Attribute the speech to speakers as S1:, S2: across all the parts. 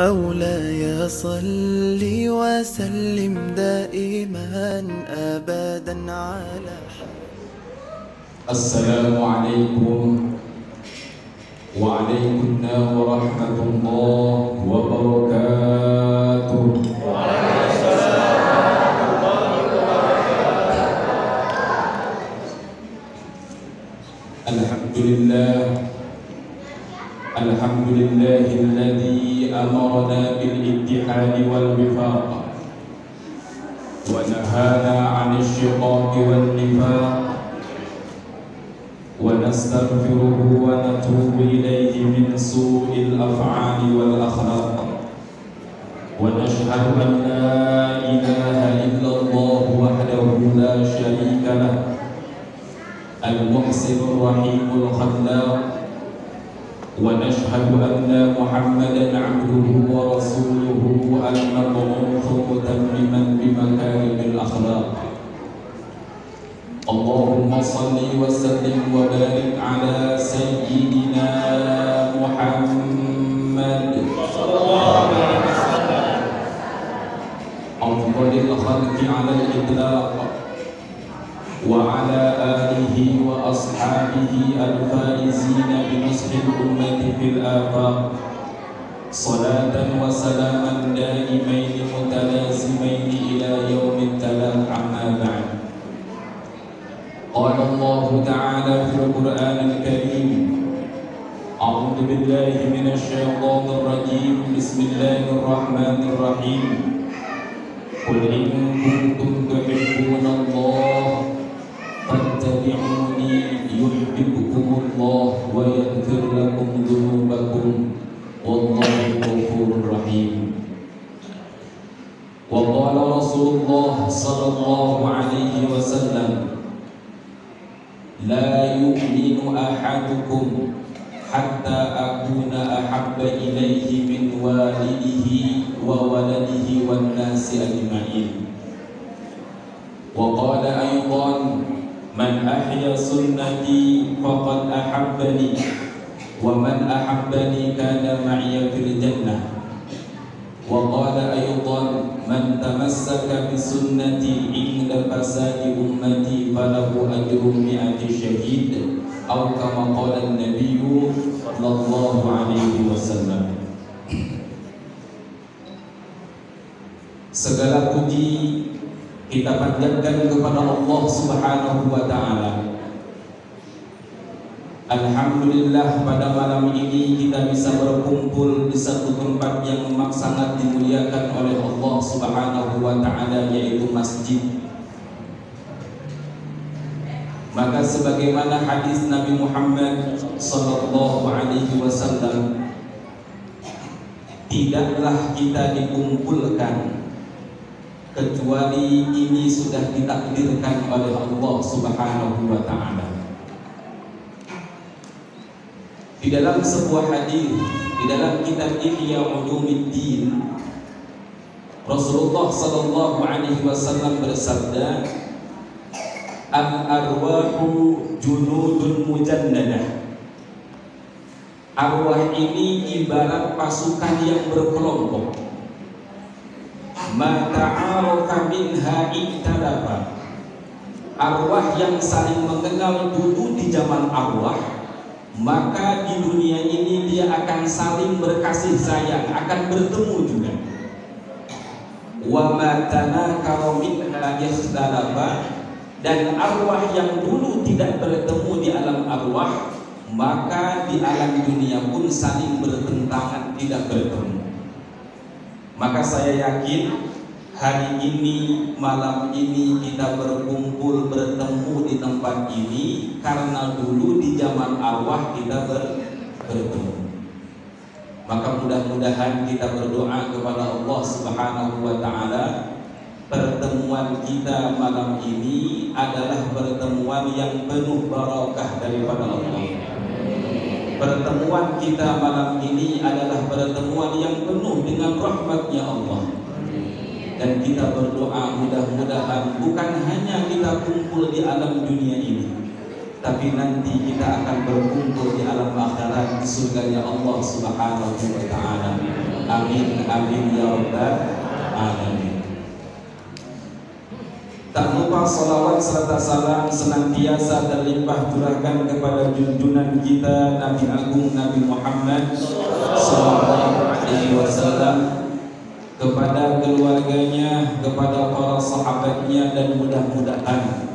S1: مولاي صل وسلم دائما أبدا على
S2: السلام عليكم وعليكم السلام ورحمة الله وبركاته. الحمد لله الذي أمرنا بالاتحاد والوفاق ونهانا عن الشقاق والنفاق، ونستغفره ونتوب إليه من سوء الأفعال والأخلاق، ونشهد أن لا إله إلا الله وحده لا شريك له المحسن الرحيم الخلاق، ونشهد أن محمدا عبده ورسوله المبعوث متمما بمكارم الأخلاق. اللهم صل وسلم وبارك على سيدنا محمد صلى الله عليه وسلم أفضل الخلق على الإطلاق، وعلى آله وأصحابه الفائزين بنصر الأمة في الآفاق، صلاة وسلاما دائمين متلازمين إلى يوم التلاق. عما بعد، قال الله تعالى في القرآن الكريم: أعوذ بالله من الشيطان الرجيم، بسم الله الرحمن الرحيم. قل إن كنتم تحبون الله فاتبعوني يحببكم الله ويغفر لكم ذنوبكم والله غفور رحيم. وقال رسول الله صلى الله عليه وسلم: لا يؤمن أحدكم حتى أكون أحب إليه من والده وولده والناس أجمعين. وقال أيضا: من أحيا سنتي فقد أحبني، ومن أحبني كان معي في الجنة. وقال أيضا: من تمسك بسنتي عند فساد أمتي فله أجر 100 شهيد، أو كما قال النبي صلى الله عليه وسلم. Segala puji kita panjatkan kepada Allah Subhanahu wa Ta'ala. Alhamdulillah, pada malam ini kita bisa berkumpul di satu tempat yang memang sangat dimuliakan oleh Allah Subhanahu wa Ta'ala, yaitu masjid. Maka sebagaimana hadis Nabi Muhammad sallallahu alaihi wasallam, tidaklah kita dikumpulkan kecuali ini sudah ditakdirkan oleh Allah Subhanahu wa Ta'ala. Di dalam sebuah hadis di dalam kitab Ihya Ulumuddin, Rasulullah sallallahu alaihi wasallam bersabda: "Al-arwahu junudun mujannadah." Arwah ini ibarat pasukan yang berkelompok. Ma ta'arafa minha iktalafa. Arwah yang saling mengenal dulu di zaman arwah, maka di dunia ini dia akan saling berkasih sayang, akan bertemu juga. Wa ma tanakara minha ikhtalafa. Dan arwah yang dulu tidak bertemu di alam arwah, maka di alam dunia pun saling bertentangan, tidak bertemu. Maka saya yakin hari ini, malam ini kita berkumpul bertemu di tempat ini karena dulu di zaman arwah kita bertemu. Maka mudah-mudahan kita berdoa kepada Allah Subhanahu wa Ta'ala, pertemuan kita malam ini adalah pertemuan yang penuh barakah daripada Allah. Pertemuan kita malam ini adalah pertemuan yang penuh dengan rahmat-Nya Allah. Dan kita berdoa mudah-mudahan bukan hanya kita kumpul di alam dunia ini, tapi nanti kita akan berkumpul di alam akhirat di surganya Allah Subhanahu wa taala. Amin amin ya rabbal alamin. Tak lupa salawat serta salam senantiasa terlimpah curahkan kepada junjungan kita Nabi Agung Nabi Muhammad sallallahu alaihi wasallam, kepada keluarganya, kepada para sahabatnya, dan mudah-mudahan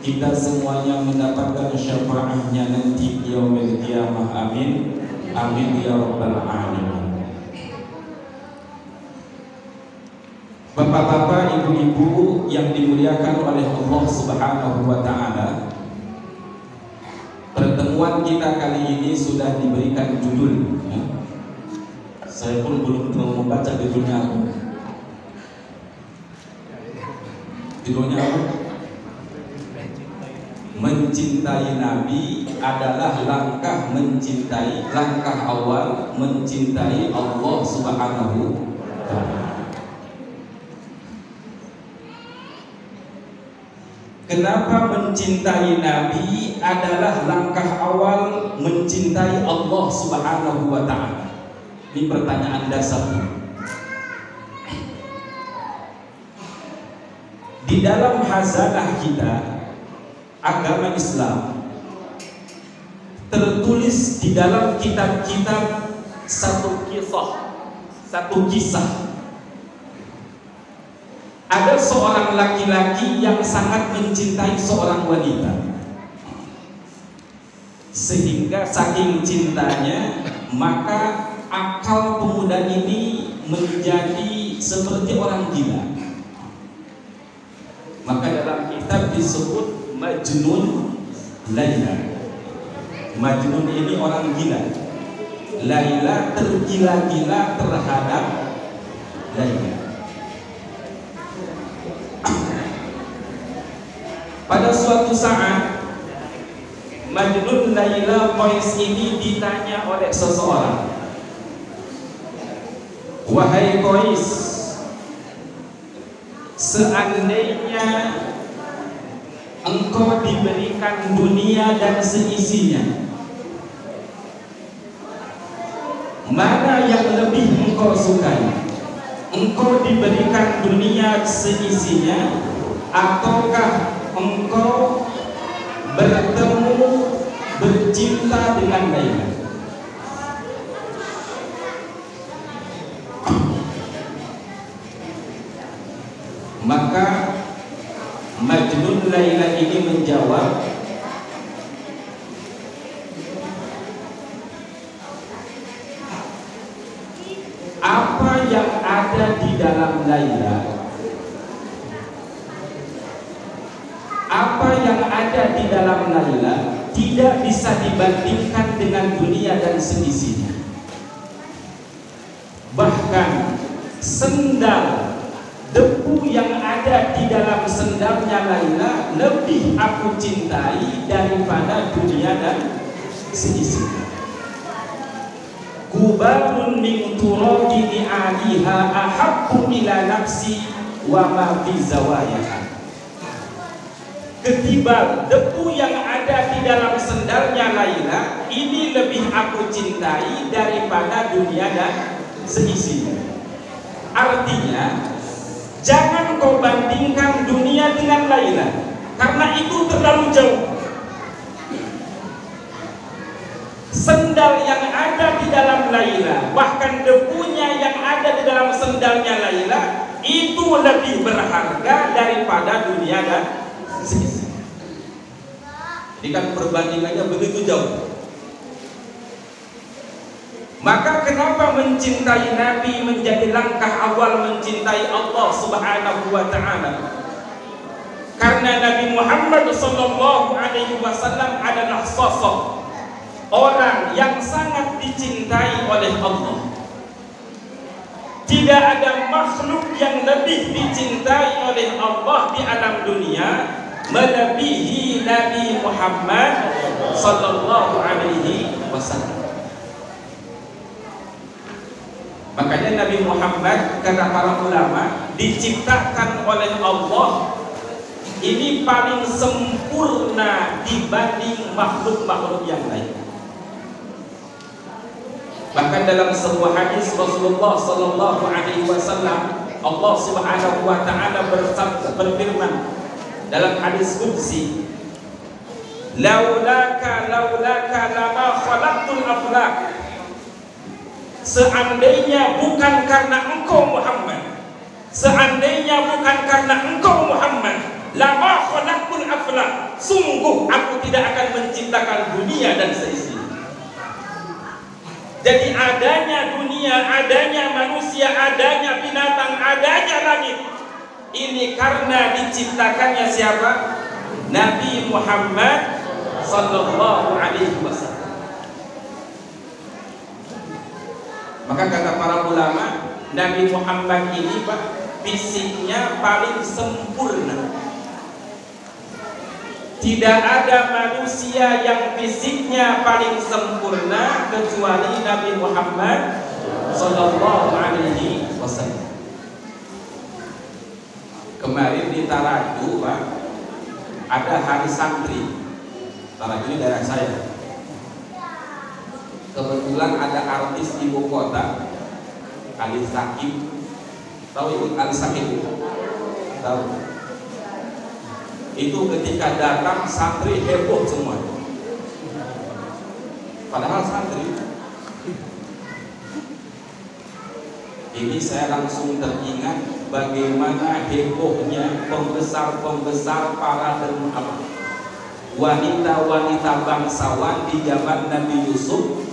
S2: kita semuanya mendapatkan syafaatnya nanti di yaumil qiyamah. Amin amin ya rabbal alamin. Bapak-bapak, ibu-ibu yang dimuliakan oleh Allah Subhanahu wa taala, pertemuan kita kali ini sudah diberikan judul, ya. Saya pun belum membaca judulnya apa. Judulnya apa? Mencintai Nabi adalah langkah awal mencintai Allah Subhanahu wa taala. Kenapa mencintai Nabi adalah langkah awal mencintai Allah Subhanahu wa taala? Ini pertanyaan dasar. Di dalam hazanah kita, agama Islam, tertulis di dalam kitab-kitab satu kisah. Ada seorang laki-laki yang sangat mencintai seorang wanita, sehingga saking cintanya maka akal pemuda ini menjadi seperti orang gila. Maka dalam kitab disebut Majnun Laila. Majnun ini orang gila. Laila tergila-gila terhadap Laila. Pada suatu saat Majnun Laila Qais ini ditanya oleh seseorang, "Wahai Qais, seandainya engkau diberikan dunia dan seisinya, mana yang lebih engkau sukai? Engkau diberikan dunia seisinya, ataukah engkau bertemu bercinta dengan Laila?" Maka Majnun Laila ini menjawab, "Apa yang ada di dalam Laila, apa yang ada di dalam Laila tidak bisa dibandingkan dengan dunia dan seisinya. Bahkan sendal, debu yang ada di dalam sendalnya Laila lebih aku cintai daripada dunia dan seisinya. Kubarun min turabi ni'aliha ahabbu ila nafsi wa ma fi zawayaha." Ketimbang debu yang ada di dalam sendalnya Laila ini lebih aku cintai daripada dunia dan seisinya. Artinya, jangan kau bandingkan dunia dengan Laila, karena itu terlalu jauh. Sendal yang ada di dalam Laila, bahkan debunya yang ada di dalam sendalnya Laila, itu lebih berharga daripada dunia dan seisinya. Jadi kan perbandingannya begitu jauh. Maka kenapa mencintai Nabi menjadi langkah awal mencintai Allah Subhanahu wa taala? Karena Nabi Muhammad sallallahu alaihi wasallam adalah sosok orang yang sangat dicintai oleh Allah. Tidak ada makhluk yang lebih dicintai oleh Allah di alam dunia melebihi Nabi Muhammad sallallahu alaihi wasallam. Makanya Nabi Muhammad, kata para ulama, diciptakan oleh Allah ini paling sempurna dibanding makhluk-makhluk yang lain. Bahkan dalam sebuah hadis Rasulullah sallallahu alaihi wasallam, Allah Subhanahu wa taala berfirman dalam hadis qudsi, laulaka lama khalaqtul aflak. Seandainya bukan karena engkau Muhammad, seandainya bukan karena engkau Muhammad, lama khalaqtul aflak, sungguh aku tidak akan menciptakan dunia dan seisinya. Jadi adanya dunia, adanya manusia, adanya binatang, adanya langit, ini karena diciptakannya siapa? Nabi Muhammad sallallahu alaihi wasallam. Maka kata para ulama, Nabi Muhammad ini Pak, fisiknya paling sempurna. Tidak ada manusia yang fisiknya paling sempurna kecuali Nabi Muhammad sallallahu alaihi wasallam. Kemarin di Taraju Pak, ada hari santri. Taraju ini daerah saya. Kebetulan ada artis ibu kota, Ali Sakib. Tahu ibu Ali Sakib? Tahu. Itu ketika datang santri heboh semua. Padahal santri. Ini saya langsung teringat bagaimana hebohnya pembesar-pembesar para dermawan, wanita-wanita bangsawan di zaman Nabi Yusuf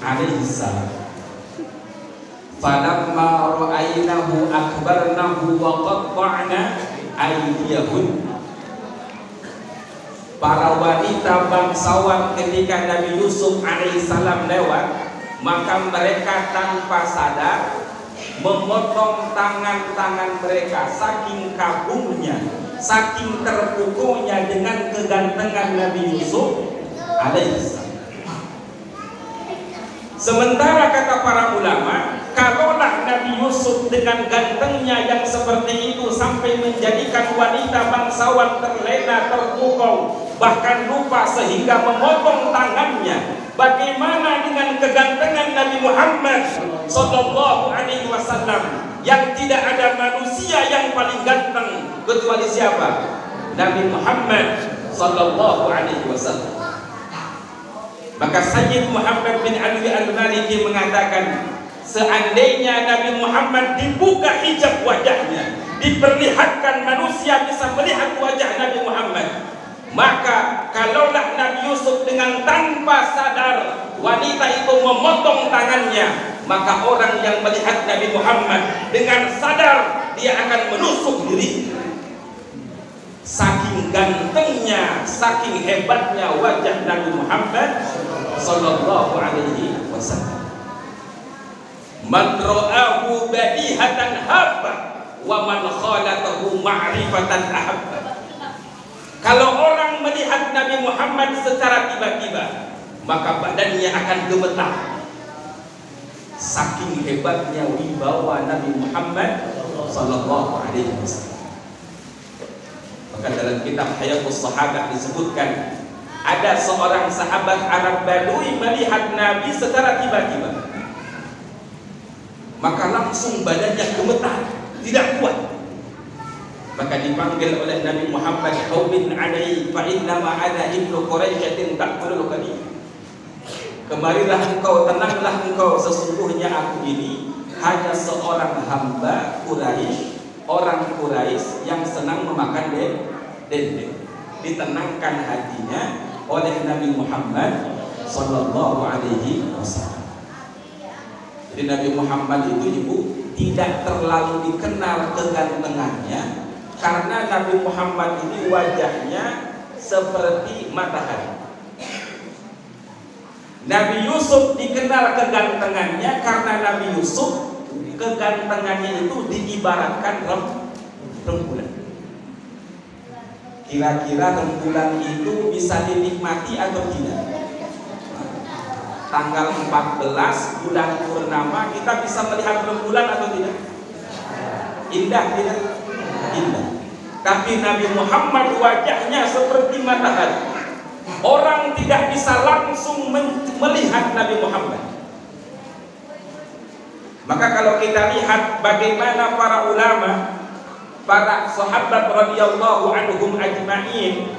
S2: alaihissalam. Falamma ra'aynahu akbarnahu wa qatta'na aydiyahun. Para wanita bangsawan ketika Nabi Yusuf alaihissalam lewat, maka mereka tanpa sadar memotong tangan-tangan mereka, saking kagumnya, saking terpukunya dengan kegantengan Nabi Yusuf alaihissalam. Sementara kata para ulama, kalaulah Nabi Yusuf dengan gantengnya yang seperti itu sampai menjadikan wanita bangsawan terlena, terpukau, bahkan lupa sehingga memotong tangannya, bagaimana dengan kegantengan Nabi Muhammad sallallahu alaihi wasallam yang tidak ada manusia yang paling ganteng kecuali siapa? Nabi Muhammad sallallahu alaihi wasallam. Maka Sayyid Muhammad bin Ali al-Maliki mengatakan, seandainya Nabi Muhammad dibuka hijab wajahnya, diperlihatkan manusia bisa melihat wajah Nabi Muhammad, maka kalaulah Nabi Yusuf dengan tanpa sadar wanita itu memotong tangannya, maka orang yang melihat Nabi Muhammad dengan sadar dia akan menusuk diri. Saking gantengnya, saking hebatnya wajah Nabi Muhammad sallallahu alaihi wasallam. Man ra'ahu badihatan habba wa man khalatahu ma'rifatan ahabba. Kalau orang melihat Nabi Muhammad secara tiba-tiba, maka badannya akan gemetar. Saking hebatnya wibawa Nabi Muhammad sallallahu alaihi wasallam. Maka dalam kitab Hayatus Sahabat disebutkan, ada seorang sahabat Arab Badui melihat Nabi secara tiba-tiba, maka langsung badannya gemetar, tidak kuat. Maka dipanggil oleh Nabi Muhammad, "Hawbin alai fa innama ana ibnu Quraisyin ta'kulul qadim." Kemarilah engkau, tenanglah engkau, sesungguhnya aku ini hanya seorang hamba Quraisy, orang Quraisy yang senang memakan dendeng. Ditenangkan hatinya oleh Nabi Muhammad sallallahu alaihi wasallam. Jadi Nabi Muhammad itu ibu tidak terlalu dikenal kegantengannya, karena Nabi Muhammad ini wajahnya seperti matahari. Nabi Yusuf dikenal kegantengannya karena Nabi Yusuf kegantengannya itu diibaratkan rembulan. Kira-kira rembulan itu bisa dinikmati atau tidak? Tanggal 14 bulan purnama kita bisa melihat rembulan atau tidak? Indah tidak? Indah. Tapi Nabi Muhammad wajahnya seperti matahari. Orang tidak bisa langsung melihat Nabi Muhammad. Maka kalau kita lihat bagaimana para ulama, para sahabat radhiyallahu anhum ajma'in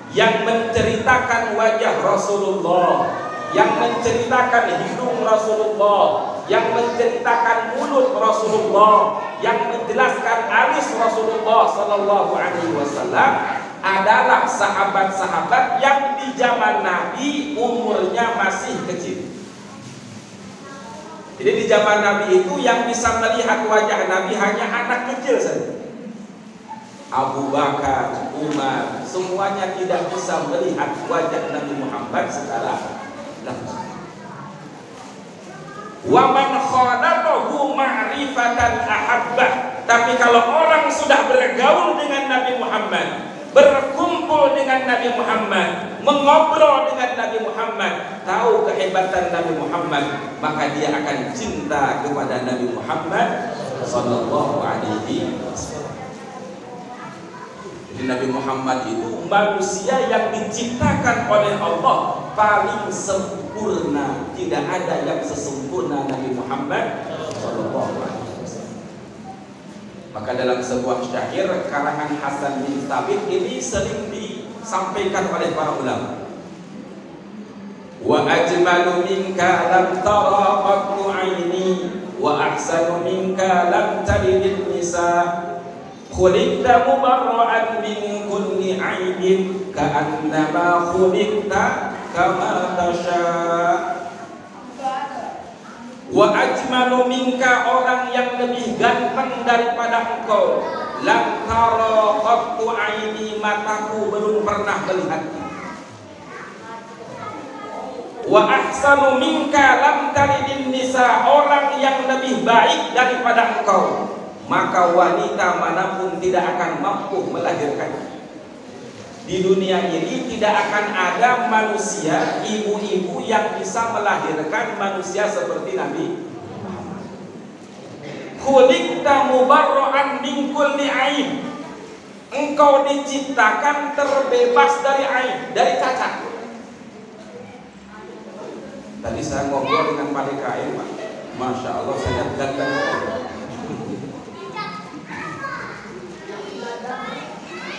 S2: yang menceritakan wajah Rasulullah, yang menceritakan hidung Rasulullah, yang menceritakan mulut Rasulullah, yang menjelaskan alis Rasulullah sallallahu alaihi wasallam adalah sahabat-sahabat yang di zaman Nabi umurnya masih kecil. Jadi di zaman Nabi itu yang bisa melihat wajah Nabi hanya anak kecil saja. Abu Bakar, Umar, semuanya tidak bisa melihat wajah Nabi Muhammad secara langsung. Wa man khalafahu ma'rifatan ahabbah. Tapi kalau orang sudah bergaul dengan Nabi Muhammad, berkumpul dengan Nabi Muhammad, mengobrol dengan Nabi Muhammad, tahu kehebatan Nabi Muhammad, maka dia akan cinta kepada Nabi Muhammad sallallahu alaihi wasallam. Jadi Nabi Muhammad itu manusia yang diciptakan oleh Allah paling sempurna. Tidak ada yang sesempurna Nabi Muhammad sallallahu alaihi wasallam. Maka dalam sebuah syair karangan Hasan bin Thabit ini sering disampaikan oleh para ulama. Wa ajmalu minka lam tara qattu aini wa ahsanu minka lam talid nisa. Khuliqta mubarra'an min kulli aibin ka'annama khuliqta kama tasha'. Wa ajmalu minka, orang yang lebih ganteng daripada engkau. Lam tara qattu aini, mataku belum pernah melihatnya. Wa ahsanu minka lam talidin nisa, orang yang lebih baik daripada engkau, maka wanita manapun tidak akan mampu melahirkan. Di dunia ini tidak akan ada manusia, ibu-ibu yang bisa melahirkan manusia seperti Nabi Muhammad. Khuliqta mubarra'an min kulli aib, engkau diciptakan terbebas dari aib, dari cacat. Tadi saya ngobrol dengan Pak DKM, Pak. Masya Allah, saya ganteng.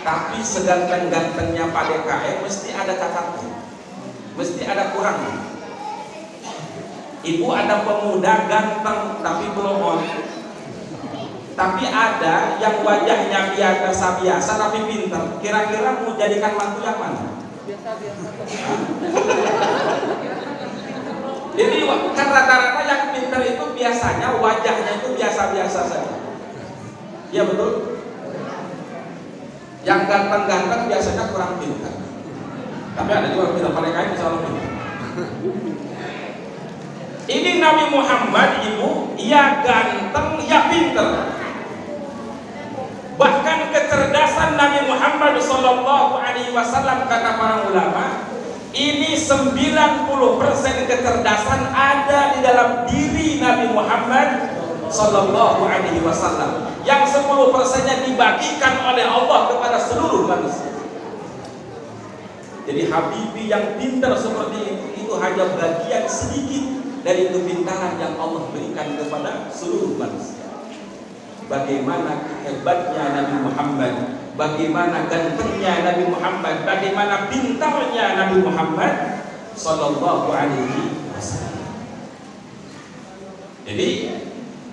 S2: Tapi seganteng-gantengnya Pak DKM mesti ada cacatnya, mesti ada kurangnya. Ibu ada pemuda ganteng tapi belum on. Tapi ada yang wajahnya biasa-biasa tapi pintar. Kira-kira mau jadikan mantu yang mana? Biasa-biasa. Jadi kan rata-rata yang pintar itu biasanya wajahnya itu biasa-biasa saja. Ya betul. Yang ganteng-ganteng biasanya kurang pintar. Tapi ada juga pintar, mereka ini selalu pintar. Ini Nabi Muhammad, ibu, ya ganteng, ya pintar. Bahkan kecerdasan Nabi Muhammad sallallahu alaihi wasallam, kata para ulama, ini 90% kecerdasan ada di dalam diri Nabi Muhammad sallallahu alaihi wasallam. Yang 10%-nya dibagikan oleh Allah kepada seluruh manusia. Jadi Habibi yang pintar seperti itu hanya bagian sedikit dari kepintaran yang Allah berikan kepada seluruh manusia. Bagaimana hebatnya Nabi Muhammad, bagaimana gantengnya Nabi Muhammad, bagaimana pintarnya Nabi Muhammad sallallahu alaihi wasallam. Jadi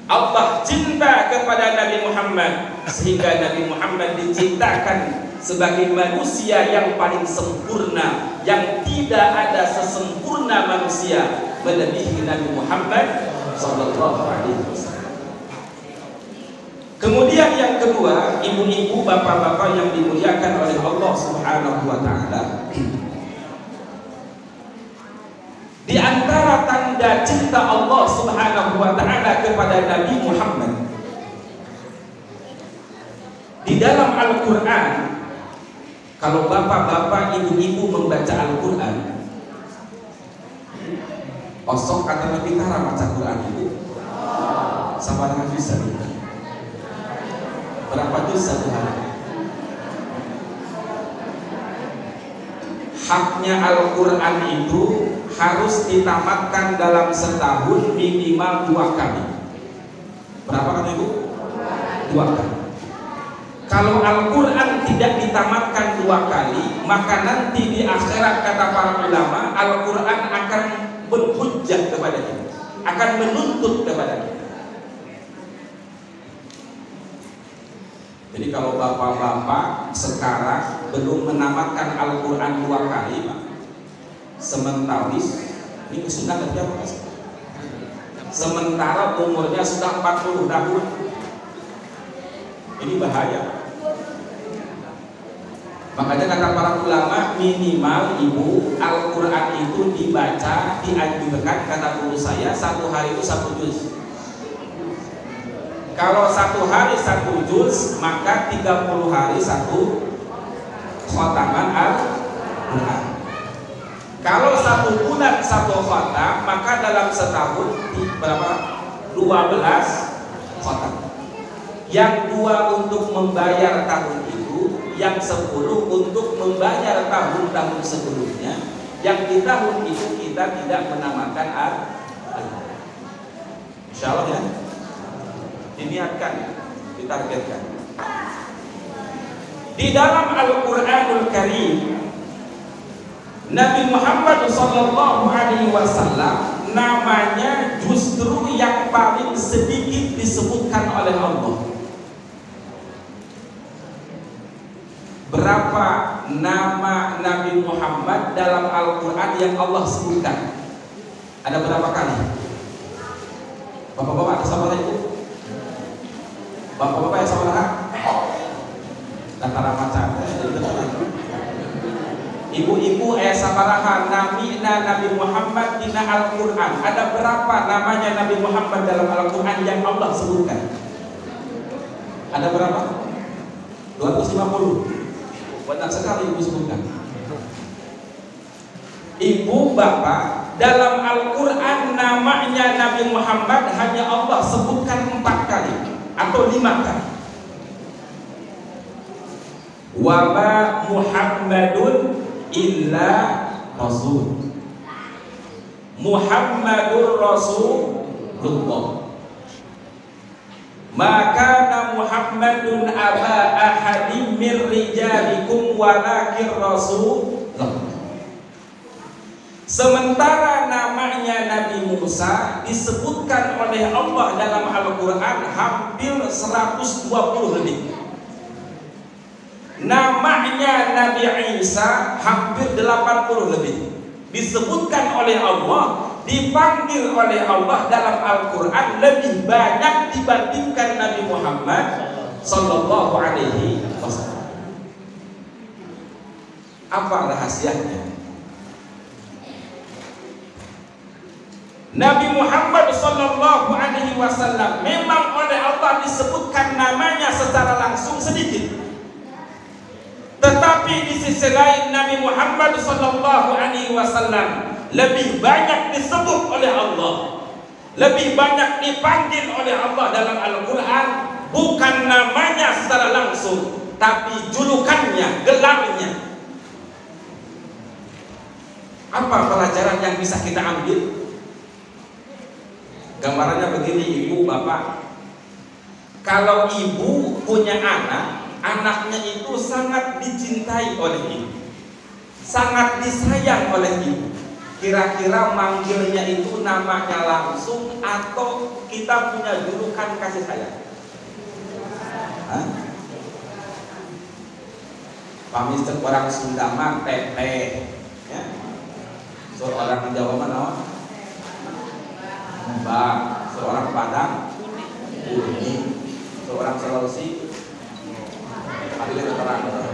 S2: Allah cinta kepada Nabi Muhammad sehingga Nabi Muhammad diciptakan sebagai manusia yang paling sempurna, yang tidak ada sesempurna manusia melebihi Nabi Muhammad sallallahu alaihi wasallam. Kemudian yang kedua, ibu-ibu, bapak-bapak yang dimuliakan oleh Allah Subhanahu wa taala, di antara tanda cinta Allah Subhanahu wa taala kepada Nabi Muhammad, di dalam Al-Qur'an, kalau bapak-bapak, ibu-ibu membaca Al-Qur'an, osok kata Nabi Tara baca Quran itu sama dengan bisa berapa juz satu hari? Haknya Al-Qur'an itu harus ditamatkan dalam setahun minimal 2 kali. Berapa kata Ibu? 2 kali. Kalau Al-Quran tidak ditamatkan 2 kali, maka nanti di akhirat kata para ulama, Al-Quran akan berhujjah kepada kita, akan menuntut kepada kita. Jadi kalau bapak-bapak sekarang belum menamatkan Al-Quran 2 kali, Pak, sementaris, ini sudah berapa? Sementara umurnya sudah 40 tahun, ini bahaya. Makanya kata para ulama, minimal Ibu, Al-Quran itu dibaca, dianjurkan, kata guru saya, 1 hari itu 1 juz. Kalau 1 hari 1 juz, maka 30 hari 1 khotaman Al-Quran. Kalau 1 bulan 1 khotam, maka dalam setahun berapa? 12 khotam. Yang 2 untuk membayar tahun itu, yang 10 untuk membayar tahun-tahun sebelumnya. Yang di tahun itu kita tidak menamatkan Al-Quran. Insya Allah ya. Diniatkan, ditargetkan. Di dalam Al-Quranul Karim, Nabi Muhammad SAW namanya justru yang paling sedikit disebutkan oleh Allah. Berapa nama Nabi Muhammad dalam Al-Quran yang Allah sebutkan? Ada berapa kali? Bapak-bapak ada sama itu? Bapak-bapak yang sama lah? Antara macam ibu-ibu sabaraha Nabi Muhammad dina Al-Quran. Ada berapa namanya Nabi Muhammad dalam Al-Quran yang Allah sebutkan? Ada berapa? 250. Banyak sekali ibu sebutkan. Ibu bapak, dalam Al-Quran namanya Nabi Muhammad hanya Allah sebutkan 4 kali atau 5 kali. Wa ma Muhammadun illa Rasul. Muhammadur Rasulullah. Maka Muhammadun aba ahadim mir rijalikum walakin Rasulullah. Sementara namanya Nabi Musa disebutkan oleh Allah dalam Al-Quran hampir 120 lebih. Namanya Nabi Isa hampir 80 lebih. Disebutkan oleh Allah, dipanggil oleh Allah dalam Al-Quran lebih banyak dibandingkan Nabi Muhammad Sallallahu Alaihi Wasallam. Apa rahasianya? Nabi Muhammad Sallallahu Alaihi Wasallam memang oleh Allah disebutkan namanya secara langsung sedikit, tetapi di sisi lain Nabi Muhammad Sallallahu Alaihi Wasallam lebih banyak disebut oleh Allah, lebih banyak dipanggil oleh Allah dalam Al-Quran, bukan namanya secara langsung, tapi julukannya, gelarnya. Apa pelajaran yang bisa kita ambil? Gambarannya begini, ibu bapak. Kalau ibu punya anak, anaknya itu sangat dicintai oleh ibu, sangat disayang oleh ibu. Kira-kira manggilnya itu namanya langsung atau kita punya julukan kasih sayang? Pamistek orang Sunda mah teteh, ya. Seorang Jawa mana? Mbak, seorang Padang kuning, seorang Sulawesi adil keterangan.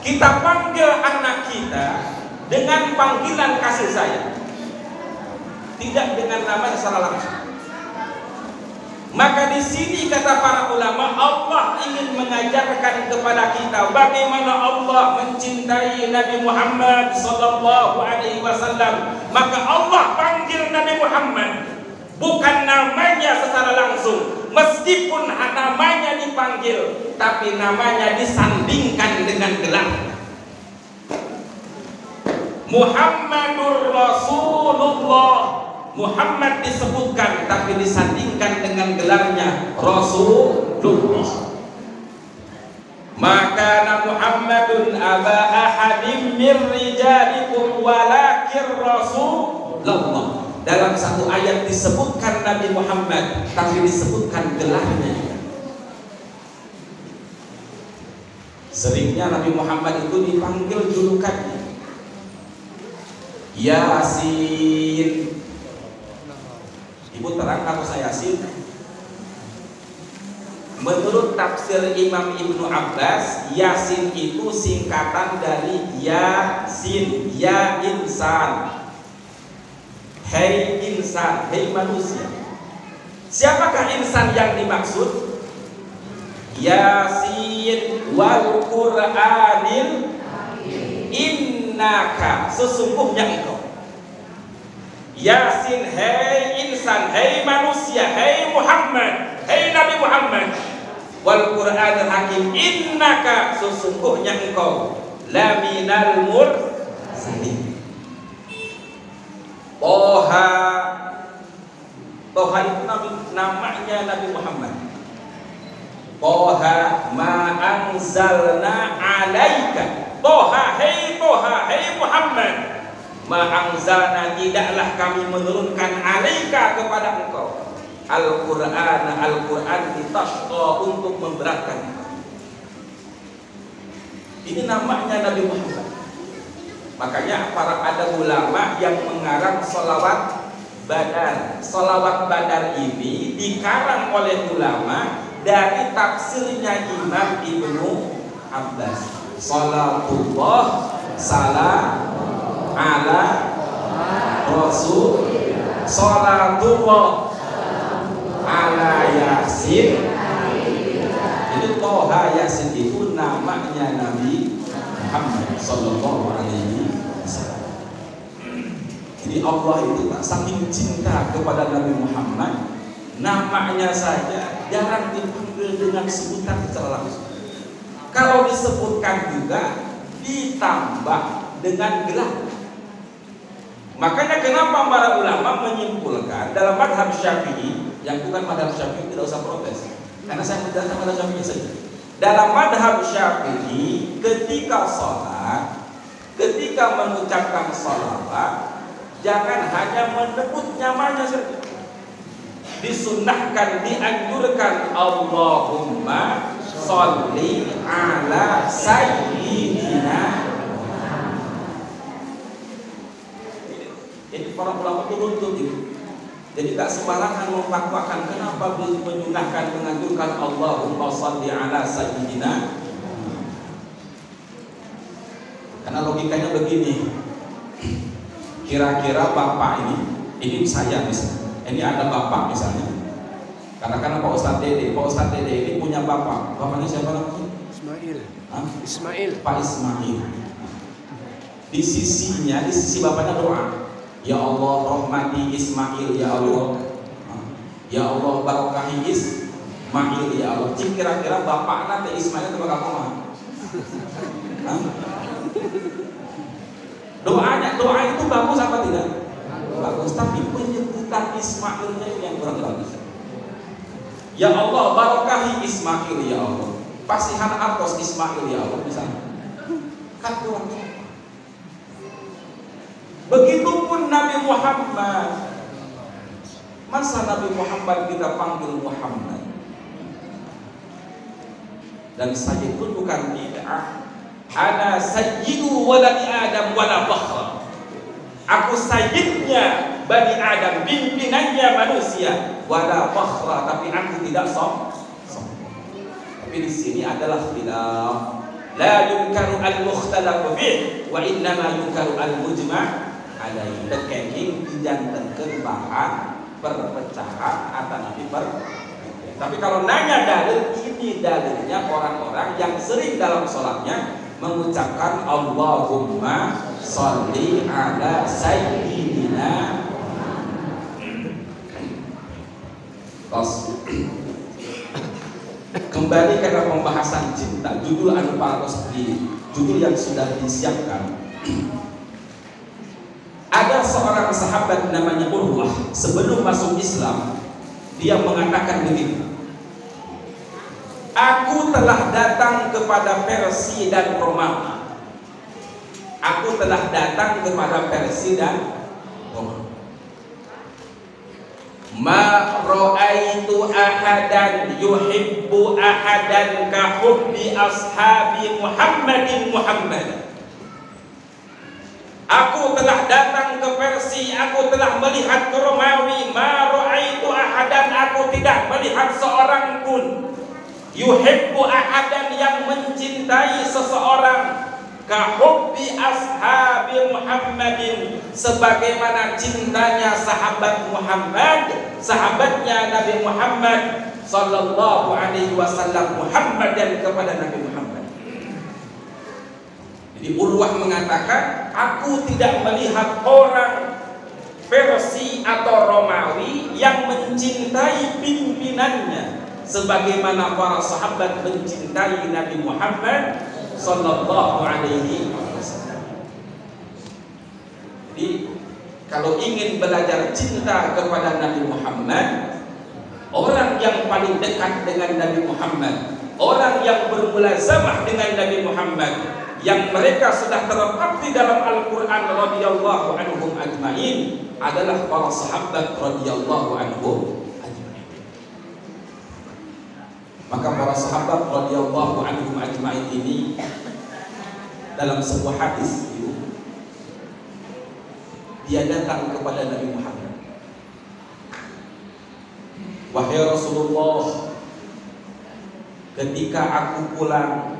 S2: Kita panggil anak kita dengan panggilan kasih sayang, tidak dengan nama secara langsung. Maka di sini kata para ulama, Allah ingin mengajarkan kepada kita bagaimana Allah mencintai Nabi Muhammad Sallallahu Alaihi Wasallam. Maka Allah panggil Nabi Muhammad bukan namanya secara langsung, meskipun namanya dipanggil, tapi namanya disandingkan dengan gelar Muhammadur Rasulullah. Muhammad disebutkan tapi disandingkan dengan gelarnya Rasulullah. Maka Muhammadun aba ahadim mir rijalikum walakin Rasulullah. Dalam satu ayat disebutkan Nabi Muhammad tapi disebutkan gelarnya. Seringnya Nabi Muhammad itu dipanggil julukannya Yasin. Ibu terang kalau saya Yasin. Menurut tafsir Imam Ibnu Abbas, Yasin itu singkatan dari Yasin, ya insan. Hei insan, hei manusia. Siapakah insan yang dimaksud? Yasin wal Qur'anil innaka, sesungguhnya engkau. Yasin, hei insan, hei manusia, hei Muhammad, hei Nabi Muhammad. Wal Qur'anil hakim innaka, sesungguhnya engkau laminal mursalin. Toha, Toha itu namanya Nabi Muhammad. Toha ma anzalna alaika. Toha, hei Muhammad. Ma anzalna, tidaklah kami menurunkan alaika kepada engkau Al-Quran ditashqa, untuk memberatkan. Ini namanya Nabi Muhammad. Makanya ada ulama yang mengarang sholawat Badar. Sholawat Badar ini dikarang oleh ulama dari tafsirnya Imam Ibnu Abbas. Salatullah salam ala Rasul, salatullah ala Yasin. Ini Toha, Yasin itu namanya Nabi Muhammad sallallahu alaihi wasallam. Jadi Allah itu saking cinta kepada Nabi Muhammad, namanya saja jarang dipanggil dengan sebutan secara langsung. Kalau disebutkan juga ditambah dengan gelar. Makanya kenapa para ulama menyimpulkan dalam madhab Syafi'i, yang bukan madhab Syafi'i tidak usah protes, karena saya menjelaskan madhab Syafi'i saja. Dalam madhab Syafi'i, ketika sholat, ketika mengucapkan sholawat, jangan hanya menyebut namanya saja. Disunnahkan, dianjurkan Allahumma sholli ala sayyidina. Jadi para ulama itu runtut itu. Jadi tak sembarangan memfatwakan. Kenapa menyunahkan, menganjurkan Allahumma sholli ala sayyidina? Karena logikanya begini. Kira-kira bapak ini saya misalnya. Ini ada bapak misalnya. Karena Pak Ustadz Dede ini punya bapak. Bapaknya siapa namanya?
S3: Ismail.
S2: Hah?
S3: Ismail.
S2: Pak Ismail. Di sisi bapaknya doa. Ya Allah rahmati Ismail, ya Allah. Ya Allah barakahi Ismail, ya Allah. Kira-kira bapak nanti Ismail itu bakal koma. Doa itu bagus apa tidak? Bagus, tapi penyebutan Ismailnya ini yang kurang bagus. Ya Allah barakahi Ismail, ya Allah. Pasihan atas Ismail, ya Allah, misalnya. Kan kurang. Begitupun Nabi Muhammad. Masa Nabi Muhammad kita panggil Muhammad? Dan saya pun bukan bid'ah. Ana sayyidu waladi Adam wala fakhra. Aku sayyidnya Bani Adam, pimpinannya manusia, wala fakhra, tapi aku tidak sombong. Tapi di sini adalah khilaf. La yunkaru al-mukhtalafu bih wa innama yunkaru al-mujma' alaihi. Tekeng dijantenkeun bahan perpecahan atau nabi Tapi kalau nanya dalil, ini dalilnya orang-orang yang sering dalam sholatnya mengucapkan Allahumma sholli ala sayyidina. Kembali karena pembahasan cinta, judul Al-Faros ini, judul yang sudah disiapkan. Ada seorang seorang sahabat namanya Urwah sebelum masuk Islam, dia mengatakan begini, aku telah datang kepada Persia dan Romawi. Aku telah datang kepada Persia dan Romawi. Ma ra'aitu ahadan yuhibbu ahadan ka hubbi ashabi Muhammadin Muhammad. Aku telah datang ke Persia, aku telah melihat ke Romawi. Ma ra'aitu ahadan, aku tidak melihat seorang pun yuhibbu ahadan yang mencintai seseorang ka hubbi ashabi Muhammadin, sebagaimana cintanya sahabat Muhammad, sahabatnya Nabi Muhammad sallallahu alaihi wasallam, Muhammad dan kepada Nabi Muhammad. Jadi Urwah mengatakan, aku tidak melihat orang Persia atau Romawi yang mencintai pimpinannya sebagaimana para sahabat mencintai Nabi Muhammad sallallahu alaihi wasallam. Jadi kalau ingin belajar cinta kepada Nabi Muhammad, orang yang paling dekat dengan Nabi Muhammad, orang yang bermulazamah dengan Nabi Muhammad, yang mereka sudah terletak di dalam Al-Quran radhiyallahu anhum ajma'in, adalah para sahabat radhiyallahu anhum ajma'in. Maka para sahabat radhiyallahu anhum ajma'in ini dalam sebuah hadis itu, dia datang kepada Nabi Muhammad, wahai Rasulullah, ketika aku pulang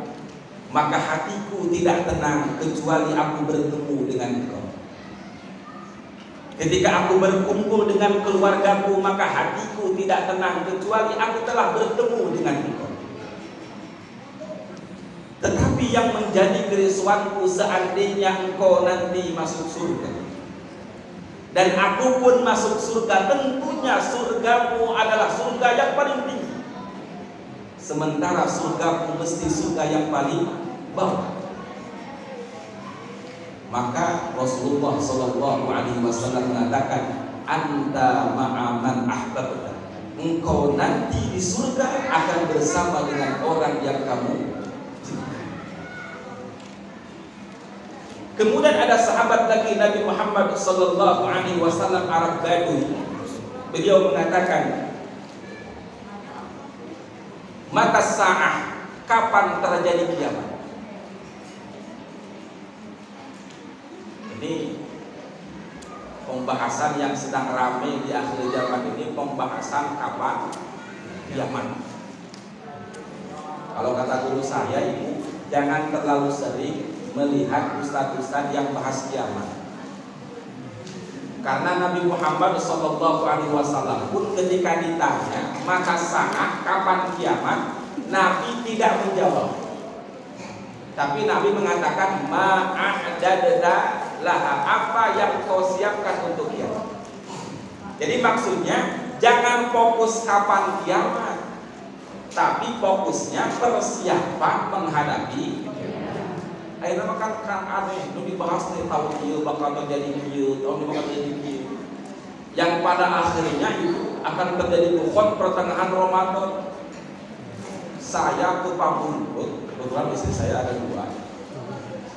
S2: maka hatiku tidak tenang kecuali aku bertemu dengan engkau. Ketika aku berkumpul dengan keluargaku maka hatiku tidak tenang kecuali aku telah bertemu dengan engkau. Tetapi yang menjadi kerisauanku, seandainya engkau nanti masuk surga dan aku pun masuk surga, tentunya surgamu adalah surga yang paling tinggi, sementara surgamu mesti surga yang paling bawah. Maka Rasulullah sallallahu alaihi wasallam mengatakan, anta ma'aman ahbabta, engkau nanti di surga akan bersama dengan orang yang kamu cintai. Kemudian ada sahabat lagi Nabi Muhammad sallallahu alaihi wasallam, Arab Badui. Beliau mengatakan, mata sa'ah, kapan terjadi kiamat? Ini pembahasan yang sedang ramai di akhir zaman ini, pembahasan kapan kiamat. Kalau kata guru saya, ibu jangan terlalu sering melihat ustadz-ustadz yang bahas kiamat, karena Nabi Muhammad SAW pun ketika ditanya maka saat kapan kiamat, Nabi tidak menjawab, tapi Nabi mengatakan ma'adadda laha, apa yang kau siapkan untuk kiamat. Jadi maksudnya jangan fokus kapan kiamat, tapi fokusnya persiapan menghadapi. Ayo kan aneh, itu dibahas nih tahun ini bakal terjadi kieu, tahun ini bakal terjadi kieu. Yang pada akhirnya itu akan terjadi bukan pertengahan Ramadan. Saya ke Pamumpuk, kebetulan istri saya ada dua,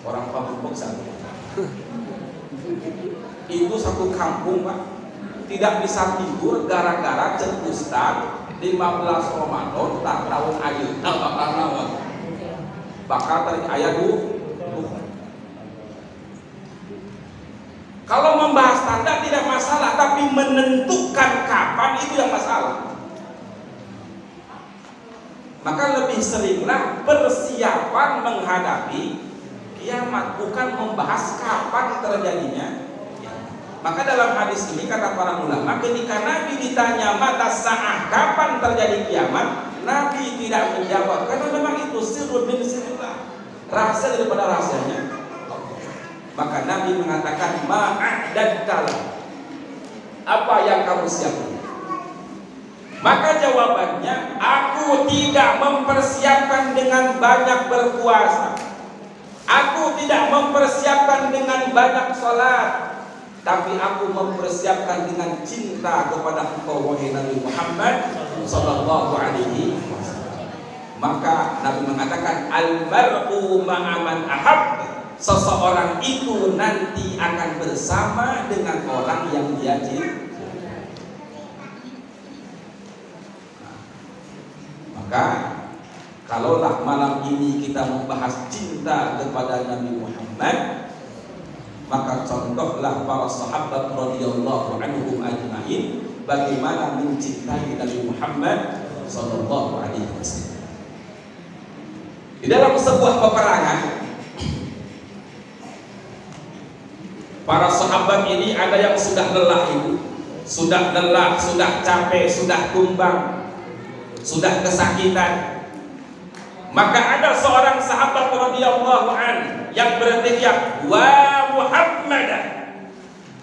S2: orang Pamumpuk satu. Itu satu kampung Pak, tidak bisa tidur gara-gara cek Ustaz 15 Ramadan tak tahun ayu, bakal naon, bakal tarik ayat dulu. Kalau membahas tanda tidak masalah, tapi menentukan kapan itu yang masalah. Maka lebih seringlah persiapan menghadapi kiamat, bukan membahas kapan terjadinya. Maka dalam hadis ini kata para ulama, ketika Nabi ditanya mata sa'ah, kapan terjadi kiamat, Nabi tidak menjawab, karena memang itu sirrun min sirrillah, rahasia daripada rahasianya. Maka Nabi mengatakan ma'adadkala, apa yang kamu siapkan? Maka jawabannya, aku tidak mempersiapkan dengan banyak berpuasa, aku tidak mempersiapkan dengan banyak sholat, tapi aku mempersiapkan dengan cinta kepada engkau wahai Nabi Muhammad sallallahu alaihi wasallam. Maka Nabi mengatakan al-mar'u ma'a man ahab. Seseorang itu nanti akan bersama dengan orang yang dia cintai. Maka kalaulah malam ini kita membahas cinta kepada Nabi Muhammad, maka contohlah para sahabat radhiyallahu anhum ajma'in bagaimana mencintai Nabi Muhammad sallallahu alaihi wasallam. Di dalam sebuah peperangan, para sahabat ini ada yang sudah lelah, sudah capek, sudah tumbang, sudah kesakitan. Maka ada seorang sahabat radhiyallahu an yang berteriak, "Wa Muhammadah,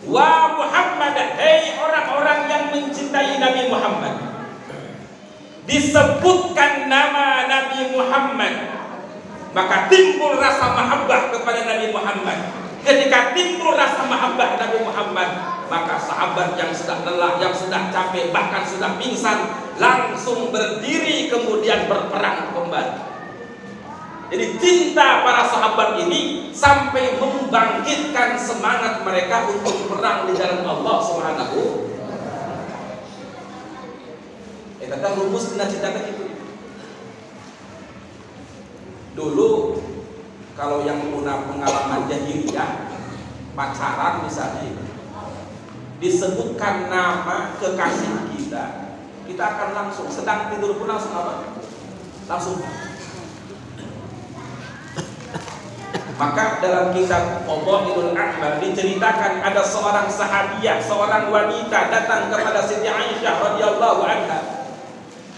S2: wa Muhammadah, hei orang-orang yang mencintai Nabi Muhammad." Disebutkan nama Nabi Muhammad, maka timbul rasa mahabbah kepada Nabi Muhammad. Ketika timbul rasa mahabbah Nabi Muhammad, maka sahabat yang sudah lelah, yang sudah capek, bahkan sudah pingsan, langsung berdiri kemudian berperang kembali. Jadi cinta para sahabat ini sampai membangkitkan semangat mereka untuk perang di jalan Allah Subhanahu. Kata rumus cita-cita itu. Dulu kalau yang punya pengalaman jahiliyah, pacaran misalnya, disebutkan nama kekasih kita akan langsung sedang tidur pun langsung apa? Langsung. Maka dalam kitab Fadailul A'mal diceritakan ada seorang sahabiah, seorang wanita datang kepada Siti Aisyah radhiyallahu anha.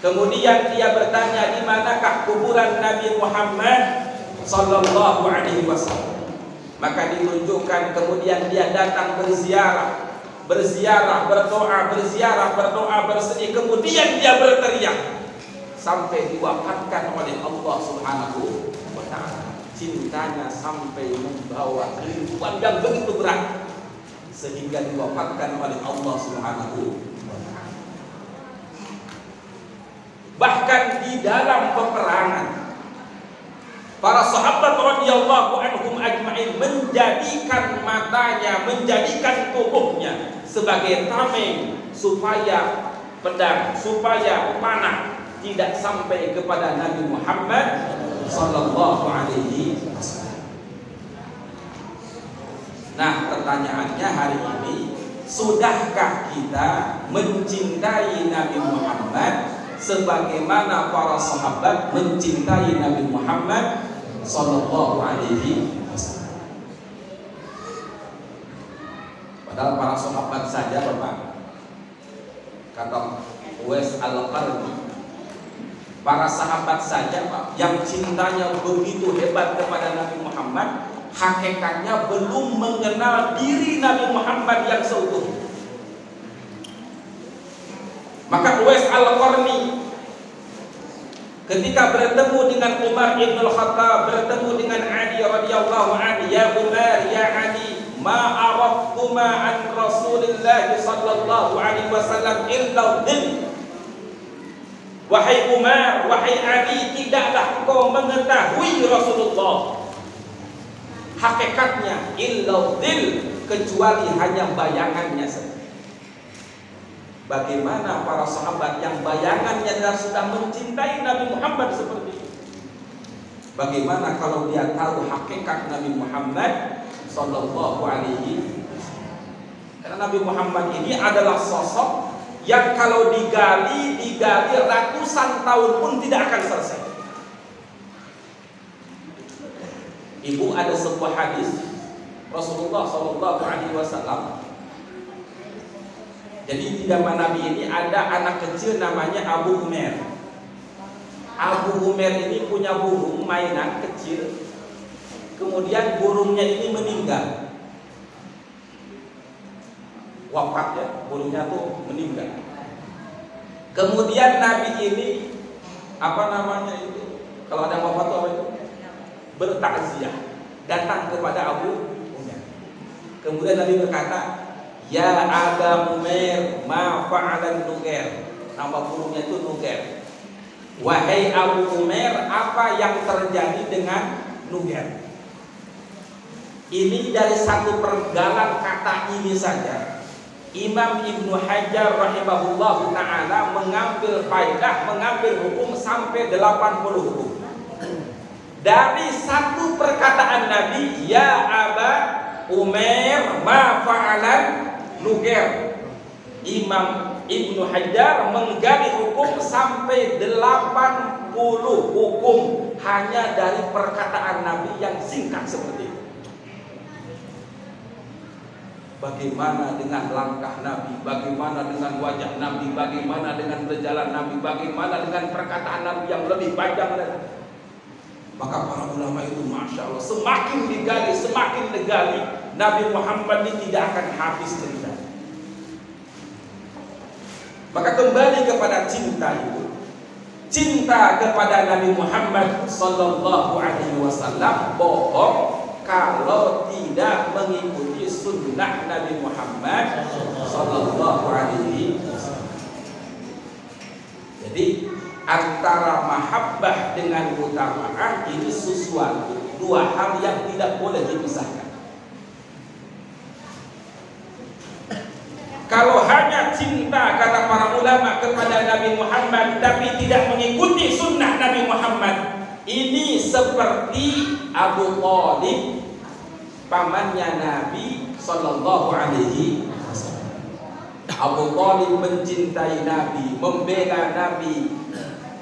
S2: Kemudian dia bertanya, di manakah kuburan Nabi Muhammad sallallahu alaihi wasallam? Maka ditunjukkan, kemudian dia datang berziarah, berdoa, bersedih, kemudian dia berteriak sampai diwafatkan oleh Allah Subhanahu wa taala. Cintanya sampai membawa kerinduan yang begitu berat sehingga diwafatkan oleh Allah Subhanahu wa taala. Bahkan di dalam peperangan, para sahabat radhiyallahu anhum ajma'in menjadikan matanya, menjadikan tubuhnya sebagai tameng supaya pedang, supaya panah tidak sampai kepada Nabi Muhammad sallallahu alaihi wasallam. Nah, pertanyaannya hari ini, sudahkah kita mencintai Nabi Muhammad sebagaimana para sahabat mencintai Nabi Muhammad sallallahu alaihi wasallam? Padahal para sahabat saja, Bapak, kata Uwais Al-Qarni, para sahabat saja, Pak, yang cintanya begitu hebat kepada Nabi Muhammad, hakikatnya belum mengenal diri Nabi Muhammad yang seutuhnya. Maka Uwais Al-Qarni ketika bertemu dengan Umar bin Al-Khattab, bertemu dengan Ali radhiyallahu anhu, "Ya Umar, ya Ali, ma arafkuma an Rasulillah sallallahu alaihi wasallam illa dhil." Wahai Umar, wahai Ali, tidaklah engkau mengetahui Rasulullah hakikatnya illa dhil, kecuali hanya bayangannya saja. Bagaimana para sahabat yang bayangannya sudah mencintai Nabi Muhammad seperti itu? Bagaimana kalau dia tahu hakikat Nabi Muhammad sallallahu alaihi wasallam? Karena Nabi Muhammad ini adalah sosok yang kalau digali ratusan tahun pun tidak akan selesai. Ibu, ada sebuah hadis Rasulullah sallallahu alaihi wasallam. Jadi di zaman Nabi ini ada anak kecil namanya Abu Umair. Abu Umair ini punya burung mainan kecil. Kemudian burungnya ini meninggal. Wafat ya, burungnya tuh meninggal. Kemudian Nabi ini apa namanya itu? Kalau ada wafat tuh apa itu? Bertakziah, datang kepada Abu Umair. Kemudian Nabi berkata, Ya Aba Umair, ma fa'alan Nugair. Nama burungnya itu Nugair. Wahai Abu Umair, apa yang terjadi dengan Nugair? Ini dari satu perenggalan kata ini saja Imam Ibnu Hajar rahimahullah ta'ala mengambil faedah, mengambil hukum sampai 80 hukum. Dari satu perkataan Nabi, ya Aba Umair ma fa'alan Nugair, Imam Ibnu Hajar menggali hukum sampai 80 hukum hanya dari perkataan Nabi yang singkat seperti itu. Bagaimana dengan langkah Nabi, bagaimana dengan wajah Nabi, bagaimana dengan berjalan Nabi, bagaimana dengan perkataan Nabi yang lebih panjang lagi. Maka para ulama itu Masya Allah, semakin digali Nabi Muhammad ini tidak akan habis cerita. Maka kembali kepada cinta itu, cinta kepada Nabi Muhammad Sallallahu Alaihi Wasallam bohong kalau tidak mengikuti sunnah Nabi Muhammad Sallallahu Alaihi Wasallam. Jadi antara mahabbah dengan mutaba'ah ini sesuatu dua hal yang tidak boleh dipisahkan. Kalau hanya cinta kata para ulama kepada Nabi Muhammad tapi tidak mengikuti sunnah Nabi Muhammad, ini seperti Abu Thalib, pamannya Nabi Sallallahu Alaihi Wasallam. Abu Thalib mencintai Nabi, membela Nabi,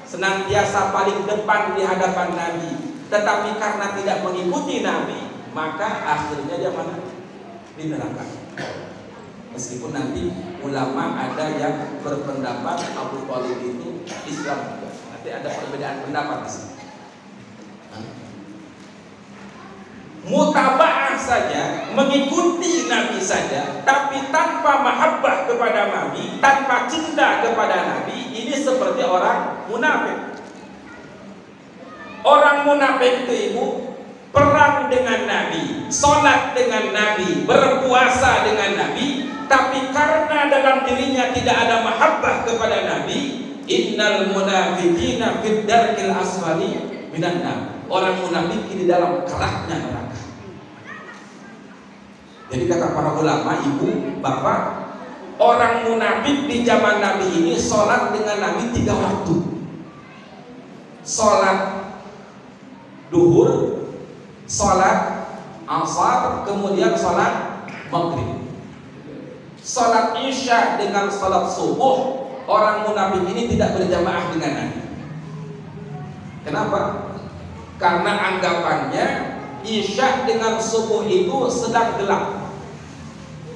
S2: senantiasa paling depan di hadapan Nabi. Tetapi karena tidak mengikuti Nabi, maka akhirnya dia mana? Di neraka. Meskipun nanti ulama ada yang berpendapat Abu Thalib itu Islam juga. Nanti ada perbedaan pendapat di sini. Mutaba'ah saja, mengikuti Nabi saja, tapi tanpa mahabbah kepada Nabi, tanpa cinta kepada Nabi, ini seperti orang munafik. Orang munafik itu ibu perang dengan Nabi, sholat dengan Nabi, berpuasa dengan Nabi, tapi karena dalam dirinya tidak ada mahabbah kepada Nabi, innal munafiqina fid darkil asfali minan nar. Orang munafik di dalam keraknya neraka. Jadi kata para ulama, ibu, bapak, orang munafik di zaman Nabi ini sholat dengan Nabi 3 waktu. Sholat duhur, sholat asar, kemudian sholat maghrib. Sholat isya dengan sholat subuh, orang munafik ini tidak berjamaah dengan Nabi. Kenapa? Karena anggapannya isya dengan subuh itu sedang gelap,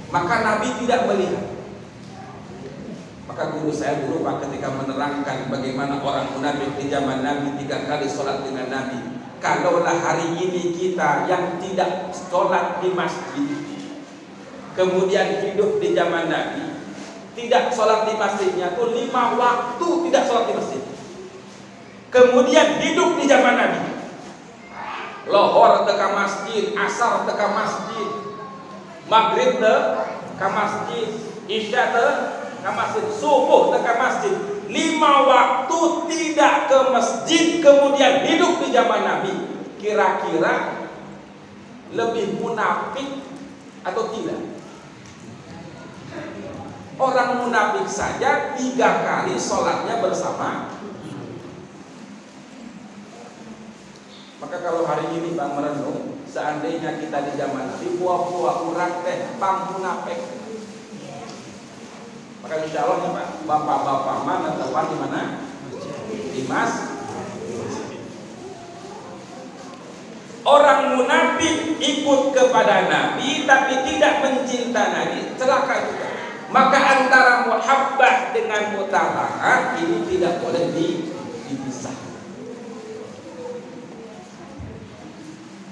S2: maka Nabi tidak melihat. Maka guru saya dulu Pak ketika menerangkan bagaimana orang munafik di zaman Nabi 3 kali sholat dengan Nabi. Kalaulah hari ini kita yang tidak sholat di masjid, kemudian hidup di zaman Nabi, tidak sholat di masjidnya tuh 5 waktu tidak sholat di masjid, kemudian hidup di zaman Nabi, lohor teka masjid, asar teka masjid, maghrib teka masjid, isya teka masjid, subuh teka masjid, 5 waktu tidak ke masjid kemudian hidup di zaman Nabi. Kira-kira lebih munafik atau tidak? Orang munafik saja 3 kali sholatnya bersama. Maka kalau hari ini Bang merenung, seandainya kita di zaman Nabi, buah-buah urang teh bang munafik, maka insya Allah ya Pak, bapak-bapak mana tepat di mana? Di masjid. Orang munafik ikut kepada Nabi tapi tidak mencinta Nabi, celaka juga. Maka antara muhabbah dengan mutaba'ah ini tidak boleh dipisah.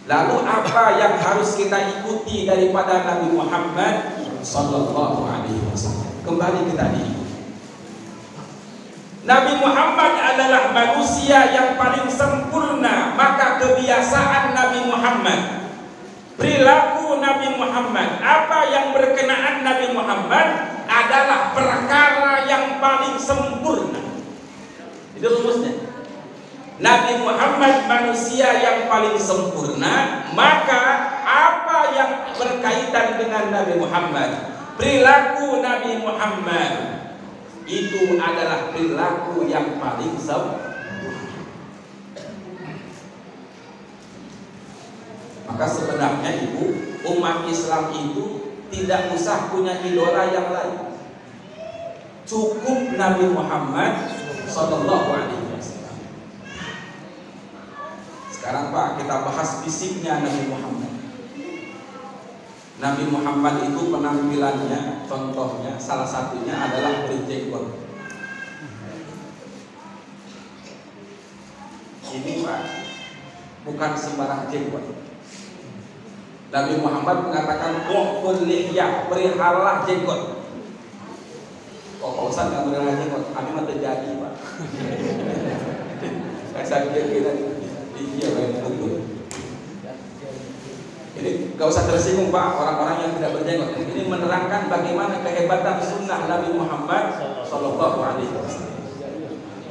S2: Lalu apa yang harus kita ikuti daripada Nabi Muhammad Sallallahu Alaihi Wasallam? Kembali kita diikuti. Nabi Muhammad adalah manusia yang paling sempurna, maka kebiasaan Nabi Muhammad perilaku Nabi Muhammad, apa yang berkenaan Nabi Muhammad adalah perkara yang paling sempurna. Itu rumusnya. Nabi Muhammad manusia yang paling sempurna, maka apa yang berkaitan dengan Nabi Muhammad, perilaku Nabi Muhammad itu adalah perilaku yang paling sempurna. Maka sebenarnya ibu, umat Islam itu tidak usah punya idola yang lain. Cukup Nabi Muhammad Sallallahu Alaihi Wasallam. Sekarang Pak, kita bahas fisiknya Nabi Muhammad. Nabi Muhammad itu penampilannya, contohnya salah satunya adalah berjenggot. Ini Pak, bukan sembarang jenggot. Nabi Muhammad mengatakan waqful lihyah, perihalalah jenggot. Kok Pak Ustaz nggak perihal jenggot? Kami mah terjadi Pak. Saya kira iya betul. Ini nggak usah tersinggung Pak orang-orang yang tidak berjenggot. Ini menerangkan bagaimana kehebatan sunnah Nabi Muhammad Sallallahu Alaihi Wasallam.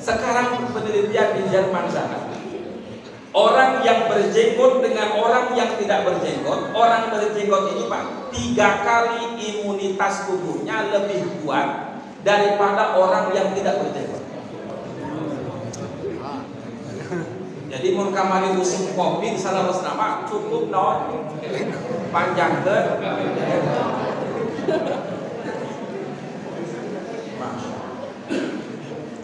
S2: Sekarang penelitian di Jerman sana, orang yang berjenggot dengan orang yang tidak berjenggot, orang berjenggot ini Pak 3 kali imunitas tubuhnya lebih kuat daripada orang yang tidak berjenggot. Jadi mun kamari musim COVID salah nama cukup non panjang ke.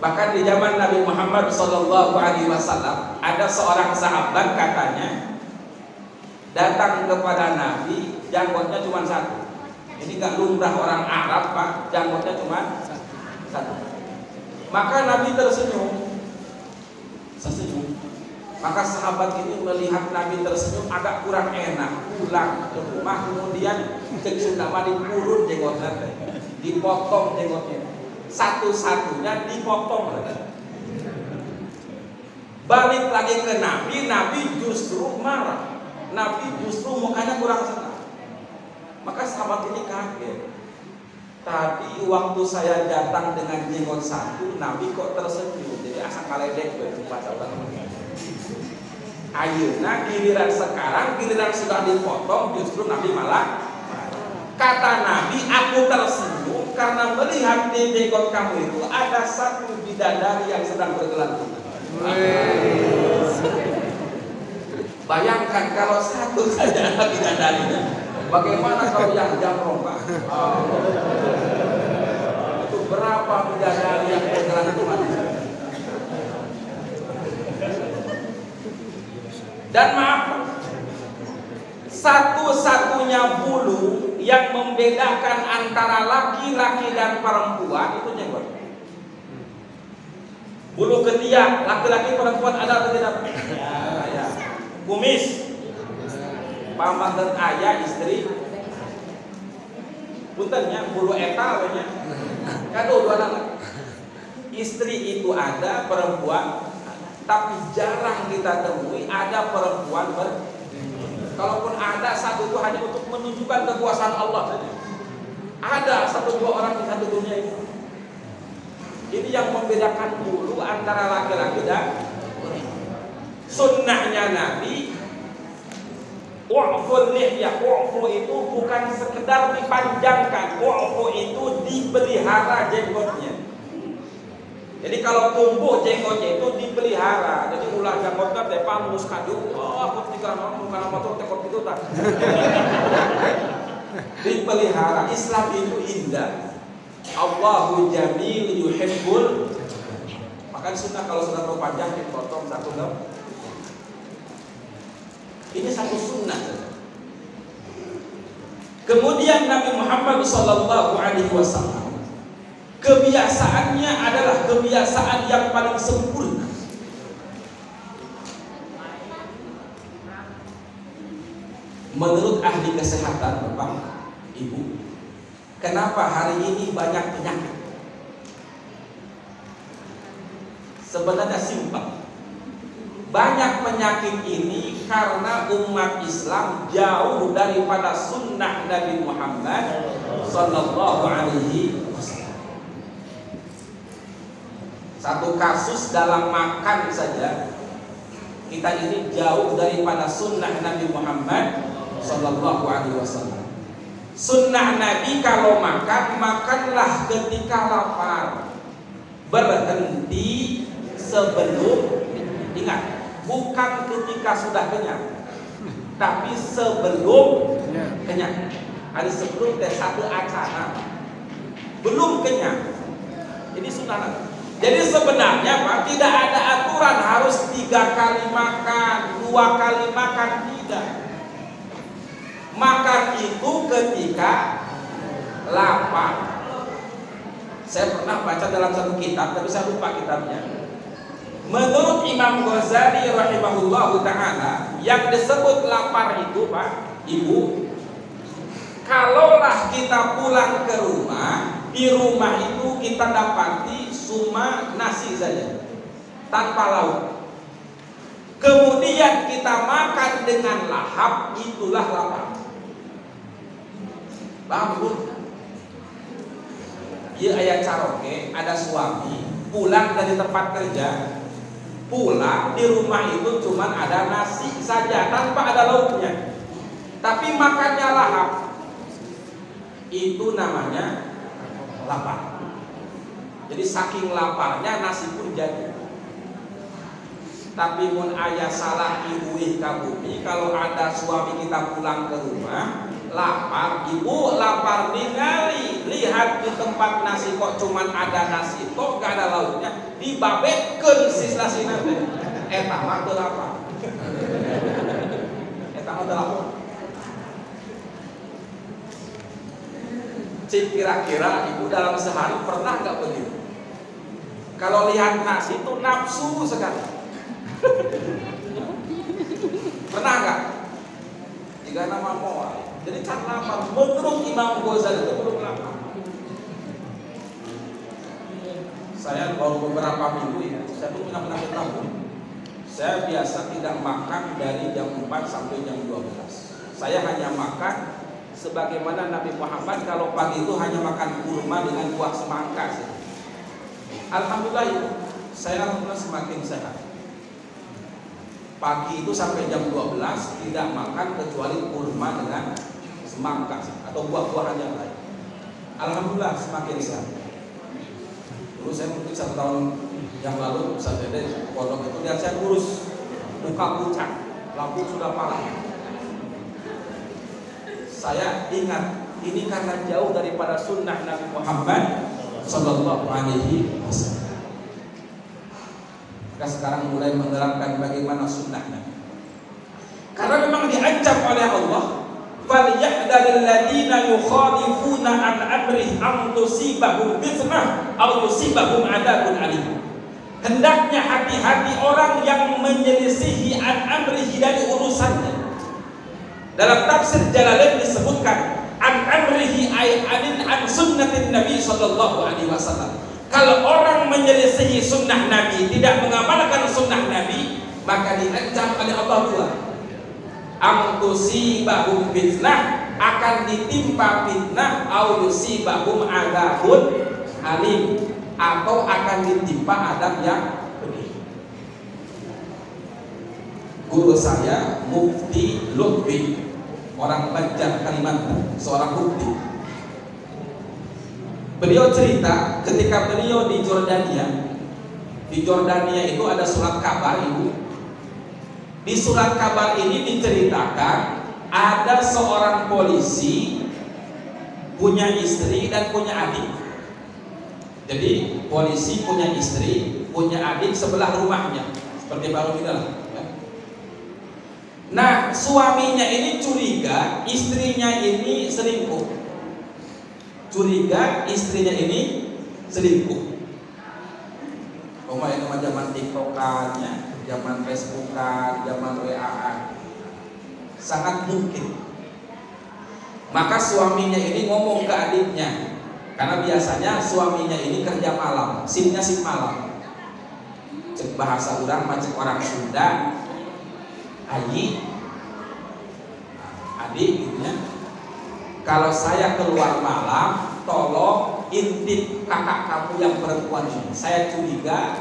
S2: Bahkan di zaman Nabi Muhammad Sallallahu Alaihi Wasallam ada seorang sahabat katanya datang kepada Nabi, janggotnya cuma 1. Ini gak lumrah orang Arab Pak, janggotnya cuma 1. Maka Nabi tersenyum. Maka sahabat ini melihat Nabi tersenyum agak kurang enak, pulang ke rumah, kemudian cek Sundama dipurun jenggotnya, dipotong jenggotnya. Satu-satunya dipotong. Balik lagi ke Nabi, Nabi justru marah. Nabi justru mukanya kurang senang. Maka sahabat ini kaget. Tadi waktu saya datang dengan jenggot 1, Nabi kok tersenyum. Jadi asal kaledek baca orang. Ayeuna giliran sekarang, giliran sudah dipotong, justru Nabi malah. Kata Nabi, aku tersenyum karena melihat di jenggot kamu itu ada 1 bidadari yang sedang bergelantungan. Bayangkan kalau 1 saja ada bidadarinya, bagaimana kalau yang jamrong Pak? Itu berapa bidadari yang bergelantungan? Dan maaf, satu-satunya bulu yang membedakan antara laki-laki dan perempuan itu jenggot. Bulu ketiak, laki-laki perempuan ada atau tidak? Ya. Kumis, paman dan ayah istri. Puntennya bulu etal nya. Kado 2 anak. Istri itu ada, perempuan. Tapi jarang kita temui ada perempuan kalaupun ada 1 itu hanya untuk menunjukkan kekuasaan Allah saja. Ada 1-2 orang di satu dunia itu. Ini yang membedakan bulu antara laki-laki dan sunnahnya Nabi. Wa'ful lihyah, wa'fu itu bukan sekedar dipanjangkan, wa'fu itu dipelihara jenggotnya. Jadi kalau tumbuh jenggotnya itu dipelihara. Jadi ulah jenggotnya depan mus kadu. Oh, aku tinggal ngomong karena motor tekot itu tak. Dipelihara. Islam itu indah. Allahu jamil yuhibbul. Maka sunnah kalau sudah terlalu panjang dipotong 1 gam. Ini 1 sunnah. Kemudian Nabi Muhammad Sallallahu Alaihi Wasallam kebiasaannya adalah kebiasaan yang paling sempurna. Menurut ahli kesehatan Bapak, Ibu, kenapa hari ini banyak penyakit? Sebenarnya simpel. banyak penyakit ini karena umat Islam jauh daripada sunnah Nabi Muhammad Sallallahu Alaihi Wasallam. Satu kasus dalam makan saja, kita ini jauh daripada sunnah Nabi Muhammad Sallallahu Alaihi Wasallam. Sunnah Nabi kalau makan, makanlah ketika lapar, berhenti sebelum, ingat, bukan ketika sudah kenyang, tapi sebelum kenyang. Ada sebelum satu acara belum kenyang, ini sunnah Nabi. Jadi sebenarnya Pak, tidak ada aturan harus 3 kali makan, 2 kali makan, tidak. Makan itu ketika lapar. Saya pernah baca dalam satu kitab, tapi saya lupa kitabnya. Menurut Imam Ghazali rahimahullahu ta'ala, yang disebut lapar itu Pak, Ibu, kalaulah kita pulang ke rumah, di rumah itu kita dapati cuma nasi saja, tanpa lauk. Kemudian kita makan dengan lahap, itulah lapar. Paham Bu? Ia ayat caroke, ada suami pulang dari tempat kerja, pulang di rumah itu cuma ada nasi saja tanpa ada lauknya, tapi makannya lahap. Itu namanya lapar. Jadi saking laparnya nasi pun jadi. Tapi mun ayah salah ibuih kabumi, kalau ada suami kita pulang ke rumah lapar, ibu lapar ningali, lihat di tempat nasi kok cuman ada nasi, kok gak ada lauknya, dibabekkeun sis nasi nanti. Eta mah teu lapar. Eta mah teu lapar. Cik, kira-kira ibu dalam sehari pernah gak begitu? Kalau lihat nasi itu nafsu sekali. Pernah gak? Jika nama moal. Jadi kan lapar. Menurut Imam Ghazali itu belum lapar. Saya baru beberapa minggu ya, saya tuh benar-benar tahu. Saya biasa tidak makan dari jam 4 sampai jam 12. Saya hanya makan sebagaimana Nabi Muhammad kalau pagi itu hanya makan kurma dengan buah semangka. Alhamdulillah, saya alhamdulillah semakin sehat. Pagi itu sampai jam 12 tidak makan kecuali kurma dengan semangka atau buah-buahan yang lain. Alhamdulillah semakin sehat. Dulu saya mungkin 1 tahun yang lalu saya ada pondok itu lihat saya kurus, muka pucat, lambung sudah parah. Saya ingat ini karena jauh daripada sunnah Nabi Muhammad Sallallahu Alaihi Wasallam. Maka sekarang mulai menerapkan bagaimana sunnahnya. Karena memang diancam oleh Allah, "Falyahdharil ladzina yukhalifuna an amrihi an tusibahum fitnah aw yusibahum adzabun alim." Hendaknya hati-hati orang yang menyelisihi an amrihi dari urusannya. Dalam tafsir Jalalain disebutkan an amrihi ay an sunnatin Nabi sallallahu alaihi wasallam. Kalau orang menyelisihi sunnah Nabi, tidak mengamalkan sunnah Nabi, maka diancam oleh Allah pula. Amtusibahum fitnah, akan ditimpa fitnah, au yusibahum adzabun alim, atau akan ditimpa adab yang pedih. Guru saya Mufti Lutfi, orang Banjar Kalimantan, seorang mufti. Beliau cerita ketika beliau di Jordania. Di Jordania itu ada surat kabar, Ibu. Di surat kabar ini diceritakan ada seorang polisi punya istri dan punya adik. Jadi polisi punya istri, punya adik sebelah rumahnya, seperti baru kita lah. Nah, suaminya ini curiga istrinya ini selingkuh. Curiga istrinya ini selingkuh. Ini mah zaman TikTokannya, zaman Facebookan, zaman WA-an, sangat mungkin. Maka suaminya ini ngomong ke adiknya, karena biasanya suaminya ini kerja malam, shiftnya shift malam. cek bahasa orang macam orang Sunda, ayi, adik gitu ya. Kalau saya keluar malam, tolong intip kakak kamu yang perempuan ini. Saya curiga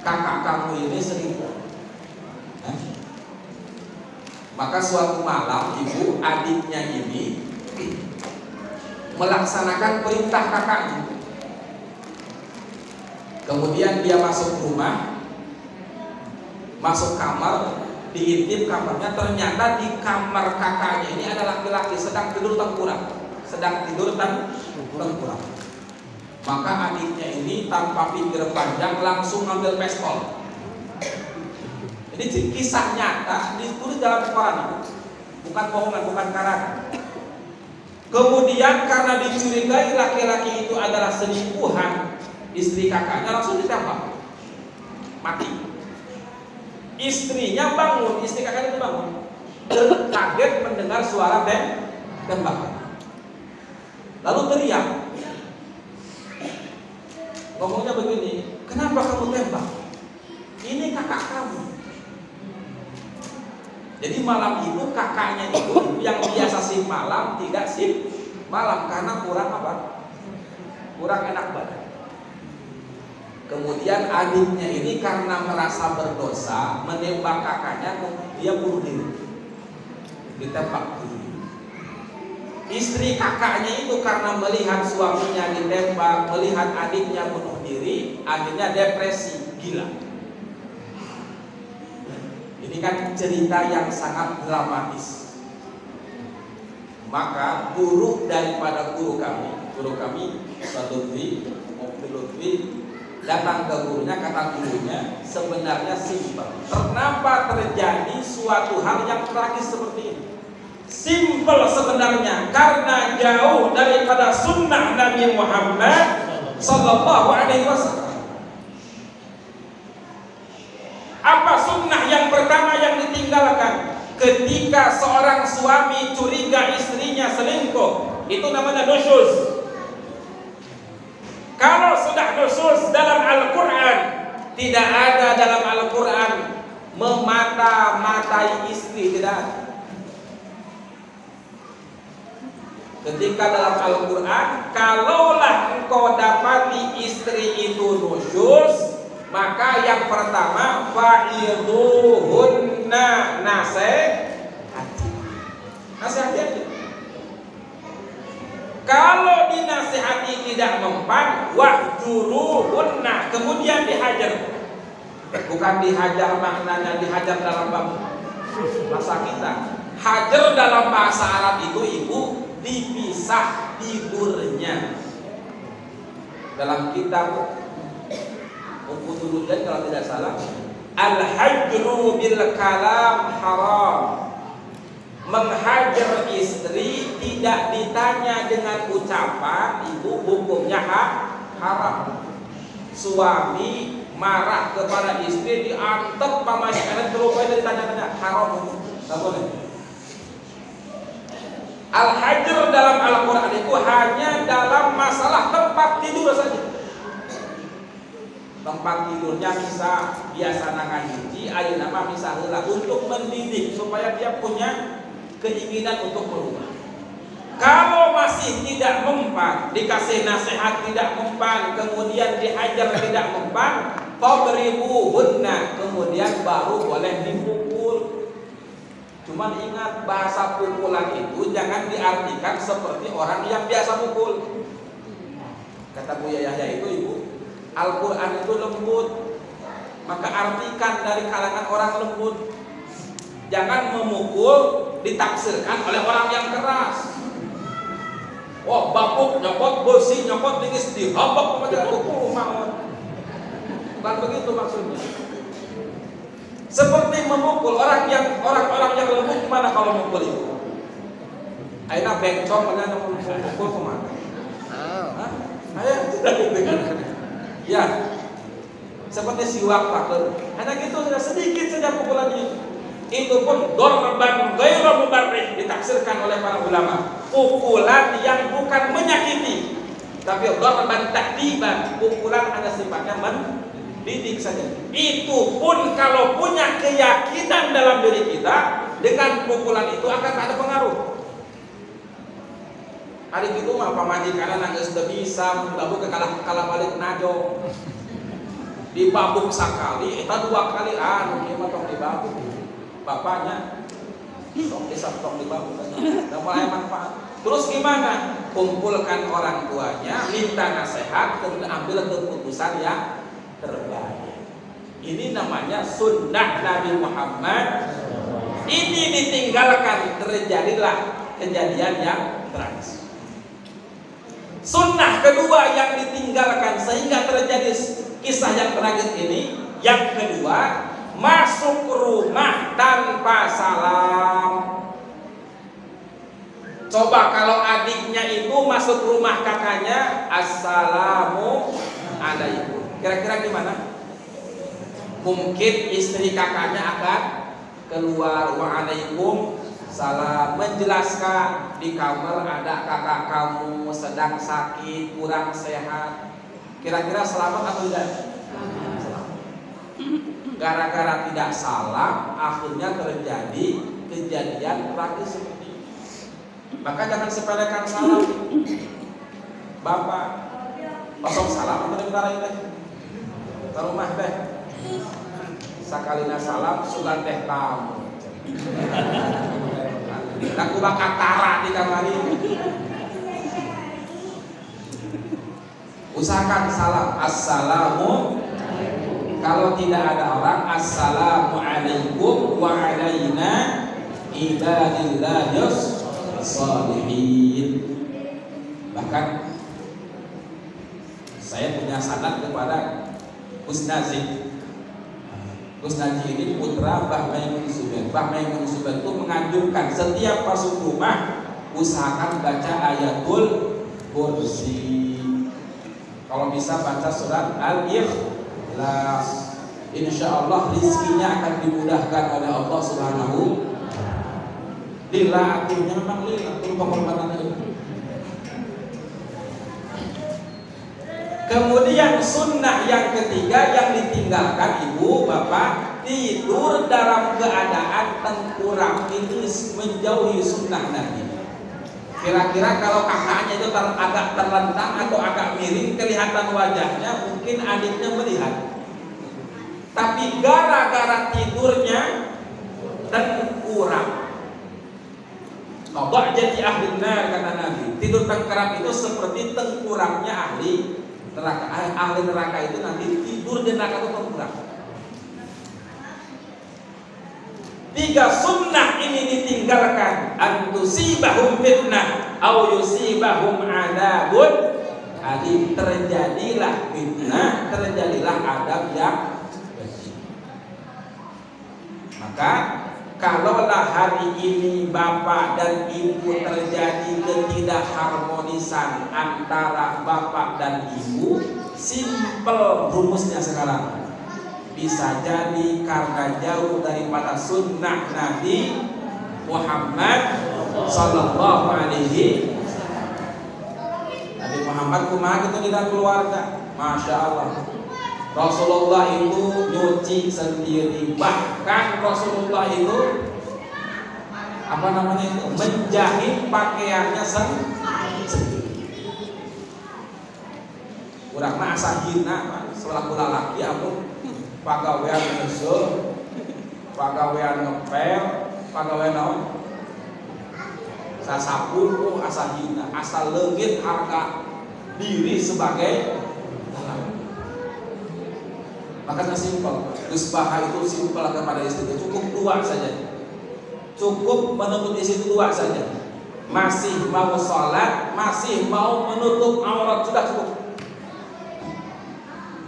S2: kakak kamu ini selingkuh. Maka suatu malam ibu adiknya ini melaksanakan perintah kakaknya. Kemudian dia masuk rumah, masuk kamar, diintip kamarnya, ternyata di kamar kakaknya ini ada laki-laki sedang tidur tengkurap. Maka adiknya ini tanpa pikir panjang langsung ngambil pistol. Ini kisah nyata ditulis dalam Quran, bukan bohongan, bukan karangan. Kemudian karena dicurigai laki-laki itu adalah selingkuhan istri kakaknya, langsung ditembak, mati. Istrinya bangun, istri kakaknya itu bangun, kaget mendengar suara tembakan, lalu teriak, ngomongnya begini, kenapa kamu tembak? Ini kakak kamu. Jadi malam itu kakaknya itu yang biasa shift malam tidak shift malam karena kurang apa? Kurang enak badan. Kemudian adiknya ini karena merasa berdosa menembak kakaknya, dia bunuh diri, ditembak diri. Istri kakaknya itu karena melihat suaminya ditembak, melihat adiknya bunuh diri, akhirnya depresi, gila. Ini kan cerita yang sangat dramatis. Maka guru daripada guru kami suatu Lutfi datang ke gurunya, kata gurunya sebenarnya simpel. Kenapa terjadi suatu hal yang tragis seperti ini? Simpel sebenarnya, karena jauh daripada sunnah Nabi Muhammad Sallallahu Alaihi Wasallam. Apa sunnah yang pertama yang ditinggalkan? Ketika seorang suami curiga istrinya selingkuh, itu namanya nusyuz. Kalau sudah nusyuz dalam Al-Quran, tidak ada dalam Al-Quran memata-matai istri, tidak ada. Ketika dalam Al-Quran, kalaulah engkau dapati istri itu nusyuz, maka yang pertama fa'idhuhunna nasihati. Kalau dinasihati tidak mempan, wahjuruhunna, kemudian dihajar. Bukan dihajar maknanya dihajar dalam bahasa kita. Hajar dalam bahasa Arab itu ibu dipisah tidurnya. Dalam kitab Uquduluddin kalau tidak salah, al-hajru bil kalam haram. Menghajar istri tidak ditanya dengan ucapan, ibu hukumnya haram. Suami marah kepada istri, diantep pamajikannya, terus ditanya-tanya, haram, tidak boleh. Al-hajr dalam Al-Quran itu hanya dalam masalah tempat tidur saja. Tempat tidurnya bisa biasa nangaji, ayo nama bisa heula untuk mendidik supaya dia punya keinginan untuk berubah. Kalau masih tidak mempan, dikasih nasihat tidak mempan, kemudian dihajar tidak mempan, fadribuhunna, kemudian baru boleh dipukul. Cuman ingat, bahasa pukulan itu jangan diartikan seperti orang yang biasa pukul. Kata Buya Yahya itu ibu, Al-Quran itu lembut, maka artikan dari kalangan orang lembut. Jangan memukul ditafsirkan oleh orang yang keras. Wah, bapuk nyokot, besi nyokot, dingis dihambak kepada pukul mau. Bukan begitu maksudnya. Seperti memukul orang yang lembut, gimana kalau memukul itu? Aina bencong mana memukul kemana? Ayo tidak gitu kan? Ya, seperti siwak pakai. Hanya gitu saja, sedikit saja pukulannya. Itu pun dorban ghairu mubarrih, ditafsirkan oleh para ulama. Pukulan yang bukan menyakiti, tapi dorban ta'diban, pukulan hanya sifatnya didik saja. Itu pun kalau punya keyakinan dalam diri kita, dengan pukulan itu akan ada pengaruh. Hari itu mah pamajikan nangis sudah bisa menggabung ke kalah balik najo. Dibabuk sekali, itu 2 kali mungkin tong dibabuk. Bapaknya tong dibabuk, dan mulai manfaat. Terus gimana? Kumpulkan orang tuanya, minta nasihat, kemudian ambil keputusan yang terbaik. Ini namanya sunnah Nabi Muhammad. Ini ditinggalkan, terjadilah kejadian yang tragis. Sunnah kedua yang ditinggalkan sehingga terjadi kisah yang tragis ini, yang kedua, masuk rumah tanpa salam. Coba kalau adiknya itu masuk rumah kakaknya, assalamu alaikum, kira-kira gimana? Mungkin istri kakaknya akan keluar, waalaikum salam, menjelaskan di kamar ada kakak kamu sedang sakit, kurang sehat. Kira-kira selamat atau tidak? Selamat. Gara-gara tidak salam, akhirnya terjadi kejadian tragis seperti ini. Maka jangan sepelekan salam. Bapak, kosong salam atau dimarahin teh? Ke rumah teh. Sakalina salam, sugan teh tamu. Aku bakal tara di kamar ini. Usahakan salam, assalamu. Kalau tidak ada orang, assalamu alaikum wa alaina ibadillahis sholihin. Bahkan saya punya sanad kepada Gus Nazi. Gus Naji ini putra Mbah Maimun Zubair. Mbah Maimun Zubair itu menganjurkan setiap masuk rumah usahakan baca ayatul kursi. Kalau bisa baca surat Al-Ikhlas. Insya Allah rizkinya akan dimudahkan oleh Allah Subhanahu. Lillah artinya memang lillah, itu pengorbanan itu. Kemudian sunnah yang ketiga yang ditinggalkan ibu bapak, tidur dalam keadaan tengkurap. Ini menjauhi sunnah Nabi. Kira-kira kalau kakaknya itu agak terlentang atau agak miring, kelihatan wajahnya, mungkin adiknya melihat. Tapi gara-gara tidurnya tengkurap, Allah jadi ahli nar, kata Nabi. Tidur tengkurap itu seperti tengkurapnya ahli neraka. Ahli neraka itu nanti tidur di neraka itu tengkurap. 3 sunnah ini ditinggalkan, antusibahum fitnah au yusibahum adabun alim. Terjadilah fitnah, terjadilah adab yang pedih. Maka kalaulah hari ini bapak dan ibu terjadi ketidakharmonisan antara bapak dan ibu, simpel rumusnya sekarang, bisa jadi karena jauh daripada sunnah Nabi Muhammad Sallallahu Alaihi Wasallam. Nabi Muhammad kumaha gitu di dalam keluarga, masya Allah. Rasulullah itu nyuci sendiri, bahkan Rasulullah itu apa namanya itu menjahit pakaiannya sendiri. Urang mah asa hina selaku lalaki aku pagawean nyusul, pagawean ngepel, pagawean naon? Sasapu asa hina, asa leungit harga diri sebagai lelaki. Makanya simpel, Gus Baha itu simpel kepada istri, cukup 2 saja, cukup menuntut istri 2 saja. Masih mau sholat, masih mau menutup aurat, sudah cukup.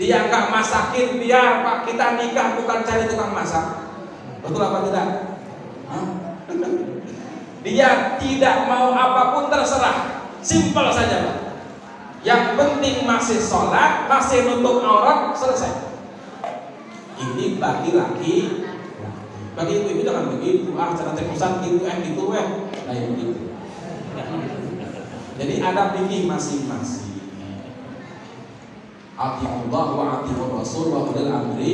S2: Dia nggak masakin, biar Pak kita nikah bukan cari tukang masak, betul apa tidak? Dia tidak mau apapun terserah, simpel saja Pak. Yang penting masih sholat, masih nutup aurat, selesai. Ini bagi laki, bagi ibu jangan begitu. Cara tekusan gitu, gitu kayak begitu. Jadi ada fikih masing-masing. Atiullah wa atiur rasul wa ulil amri.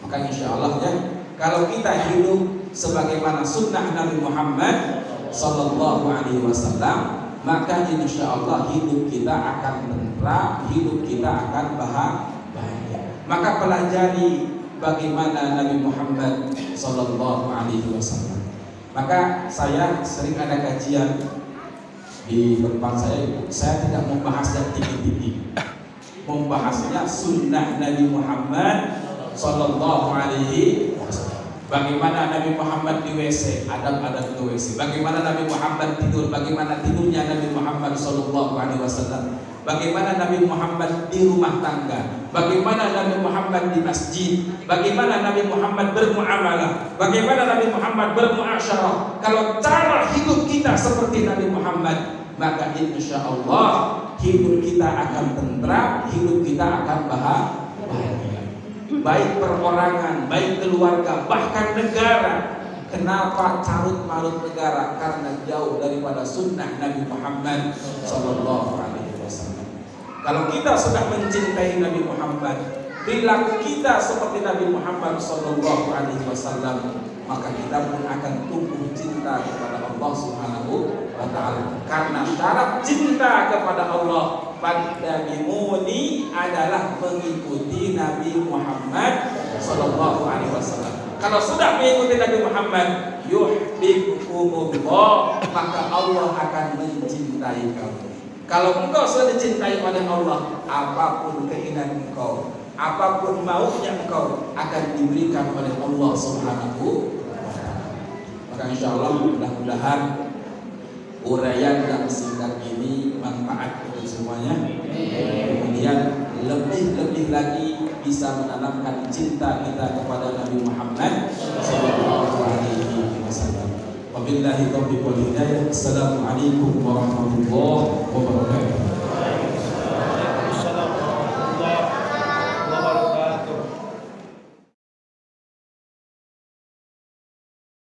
S2: Maka insya Allah ya, kalau kita hidup sebagaimana sunnah Nabi Muhammad Sallallahu Alaihi Wasallam, maka insya Allah hidup kita akan tentram, hidup kita akan bahagia. Maka pelajari bagaimana Nabi Muhammad Sallallahu Alaihi Wasallam. Maka saya sering ada kajian di tempat saya tidak membahas yang tinggi-tinggi, membahasnya sunnah Nabi Muhammad Sallallahu Alaihi Wasallam. Bagaimana Nabi Muhammad di WC, adab-adab ke WC. Bagaimana Nabi Muhammad tidur, bagaimana tidurnya Nabi Muhammad Sallallahu Alaihi Wasallam. Bagaimana Nabi Muhammad di rumah tangga, bagaimana Nabi Muhammad di masjid, bagaimana Nabi Muhammad bermuamalah, bagaimana Nabi Muhammad bermuasyarah. Kalau cara hidup kita seperti Nabi Muhammad, maka insya Allah hidup kita akan tentram, hidup kita akan bahagia. Baik perorangan, baik keluarga, bahkan negara. Kenapa carut marut negara? Karena jauh daripada sunnah Nabi Muhammad Sallallahu Alaihi Wasallam. Kalau kita sudah mencintai Nabi Muhammad, perilaku kita seperti Nabi Muhammad Sallallahu Alaihi Wasallam, maka kita pun akan tumbuh cinta kepada Allah Subhanahu wa Ta'ala. Karena syarat cinta kepada Allah Fattabi'uni adalah mengikuti Nabi Muhammad Sallallahu Alaihi Wasallam. Kalau sudah mengikuti Nabi Muhammad, yuhibbukumullah, maka Allah akan mencintai kamu. Kalau engkau sudah dicintai oleh Allah, apapun keinginan engkau, apapun maunya engkau akan diberikan oleh Allah Subhanahu wa Ta'ala. Maka insya Allah mudah-mudahan uraian yang singkat ini manfaat untuk semuanya. Kemudian lebih lagi bisa menanamkan cinta kita kepada Nabi Muhammad Sallallahu Alaihi Wasallam. Wabillahi taufiq wal hidayah. Assalamualaikum warahmatullahi wabarakatuh.